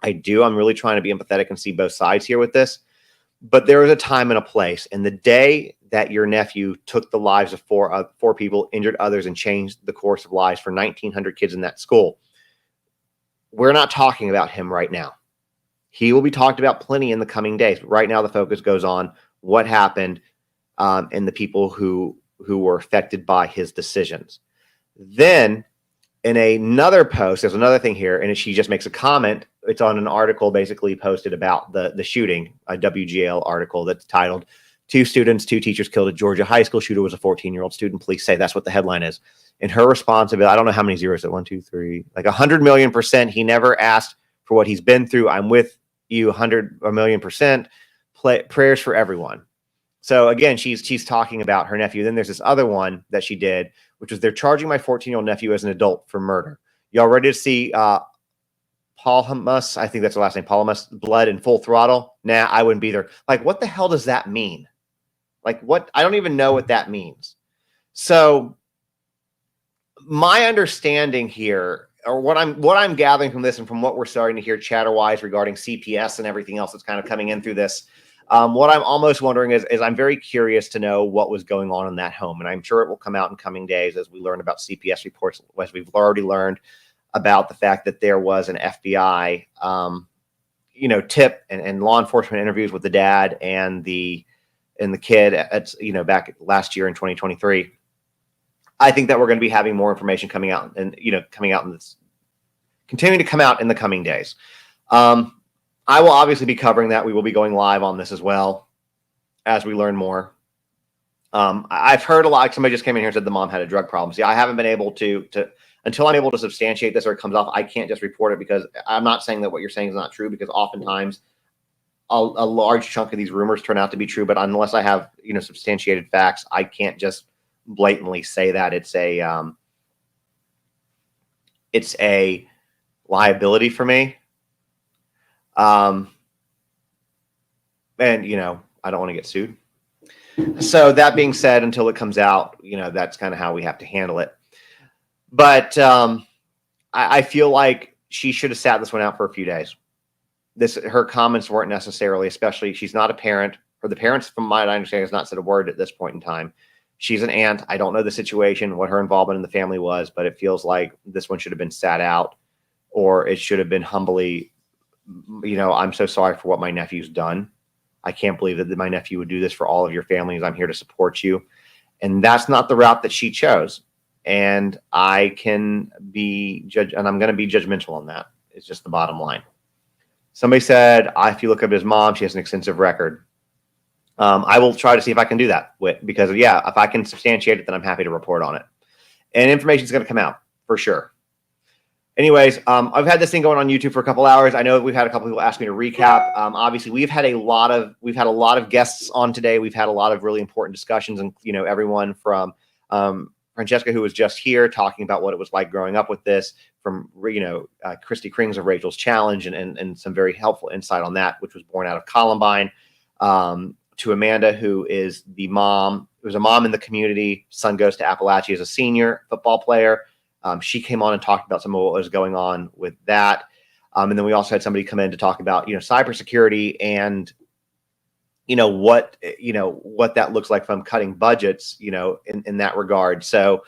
I do. I'm really trying to be empathetic and see both sides here with this. But there is a time and a place. And the day that your nephew took the lives of four people, injured others, and changed the course of lives for 1,900 kids in that school, we're not talking about him right now. He will be talked about plenty in the coming days. But right now, the focus goes on what happened and the people who were affected by his decisions. Then in another post, there's another thing here, and she just makes a comment. It's on an article basically posted about the shooting, a WGL article that's titled, 2 students, 2 teachers killed at Georgia high school. Shooter was a 14-year-old student. Police say that's what the headline is. And her response, I don't know how many zeros, 1, 2, 3, like 100,000,000%. He never asked for what he's been through. I'm with you 100,000,000%. Prayers for everyone. So again, she's talking about her nephew. Then there's this other one that she did, which was they're charging my 14-year-old nephew as an adult for murder. Y'all ready to see Haneys, I think that's the last name, Haneys, blood in Full Throttle? Nah, I wouldn't be there. Like, what the hell does that mean? Like, what? I don't even know what that means. So my understanding here, or what I'm gathering from this and from what we're starting to hear chatter-wise regarding CPS and everything else that's kind of coming in through this, what I'm almost wondering is I'm very curious to know what was going on in that home. And I'm sure it will come out in coming days as we learn about CPS reports, as we've already learned about the fact that there was an FBI, tip and law enforcement interviews with the dad and the kid at, back last year in 2023. I think that we're going to be having more information coming out and, continuing to come out in the coming days. I will obviously be covering that. We will be going live on this as well as we learn more. I've heard a lot. Somebody just came in here and said the mom had a drug problem. See, I haven't been able to until I'm able to substantiate this or it comes off. I can't just report it, because I'm not saying that what you're saying is not true, because oftentimes a large chunk of these rumors turn out to be true. But unless I have, substantiated facts, I can't just blatantly say that it's a liability for me. And I don't want to get sued. So that being said, until it comes out, that's kind of how we have to handle it. But I feel like she should have sat this one out for a few days. Her comments weren't necessarily, especially, she's not a parent, or the parents, from my understanding, has not said a word at this point in time. She's an aunt. I don't know the situation, what her involvement in the family was, but it feels like this one should have been sat out, or it should have been humbly, I'm so sorry for what my nephew's done. I can't believe that my nephew would do this for all of your families. I'm here to support you. And that's not the route that she chose. And I can be and I'm going to be judgmental on that. It's just the bottom line. Somebody said, if you look up his mom, she has an extensive record. I will try to see if I can do that because if I can substantiate it, then I'm happy to report on it. And information is going to come out for sure. Anyways, I've had this thing going on YouTube for a couple hours. I know we've had a couple people ask me to recap. Obviously, we've had a lot of guests on today. We've had a lot of really important discussions, and everyone from Francesca, who was just here, talking about what it was like growing up with this, from Christy Krings of Rachel's Challenge, and some very helpful insight on that, which was born out of Columbine, to Amanda, who is the mom. It was a mom in the community. Son goes to Apalachee as a senior football player. She came on and talked about some of what was going on with that. And then we also had somebody come in to talk about, cybersecurity and, what that looks like from cutting budgets, in that regard. So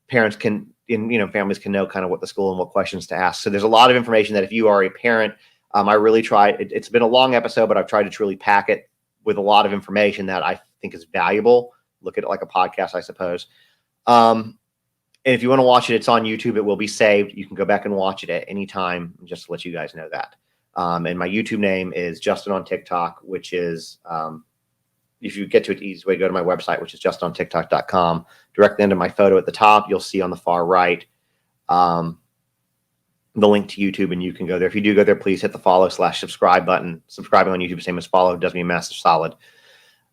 parents can, families can know kind of what the school and what questions to ask. So there's a lot of information that if you are a parent, I really tried. It's been a long episode, but I've tried to truly pack it with a lot of information that I think is valuable. Look at it like a podcast, I suppose. And if you want to watch it, it's on YouTube. It will be saved. You can go back and watch it at any time, just to let you guys know that. And my YouTube name is Justin on TikTok, which is, if you get to it, the easiest way, go to my website, which is justontiktok.com. Directly under my photo at the top, you'll see on the far right the link to YouTube, and you can go there. If you do go there, please hit the follow/subscribe button. Subscribing on YouTube, same as follow, does me a massive solid.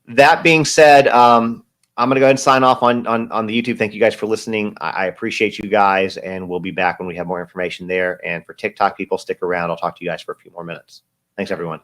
That being said, I'm going to go ahead and sign off on the YouTube. Thank you guys for listening. I appreciate you guys, and we'll be back when we have more information there. And for TikTok people, stick around. I'll talk to you guys for a few more minutes. Thanks, everyone.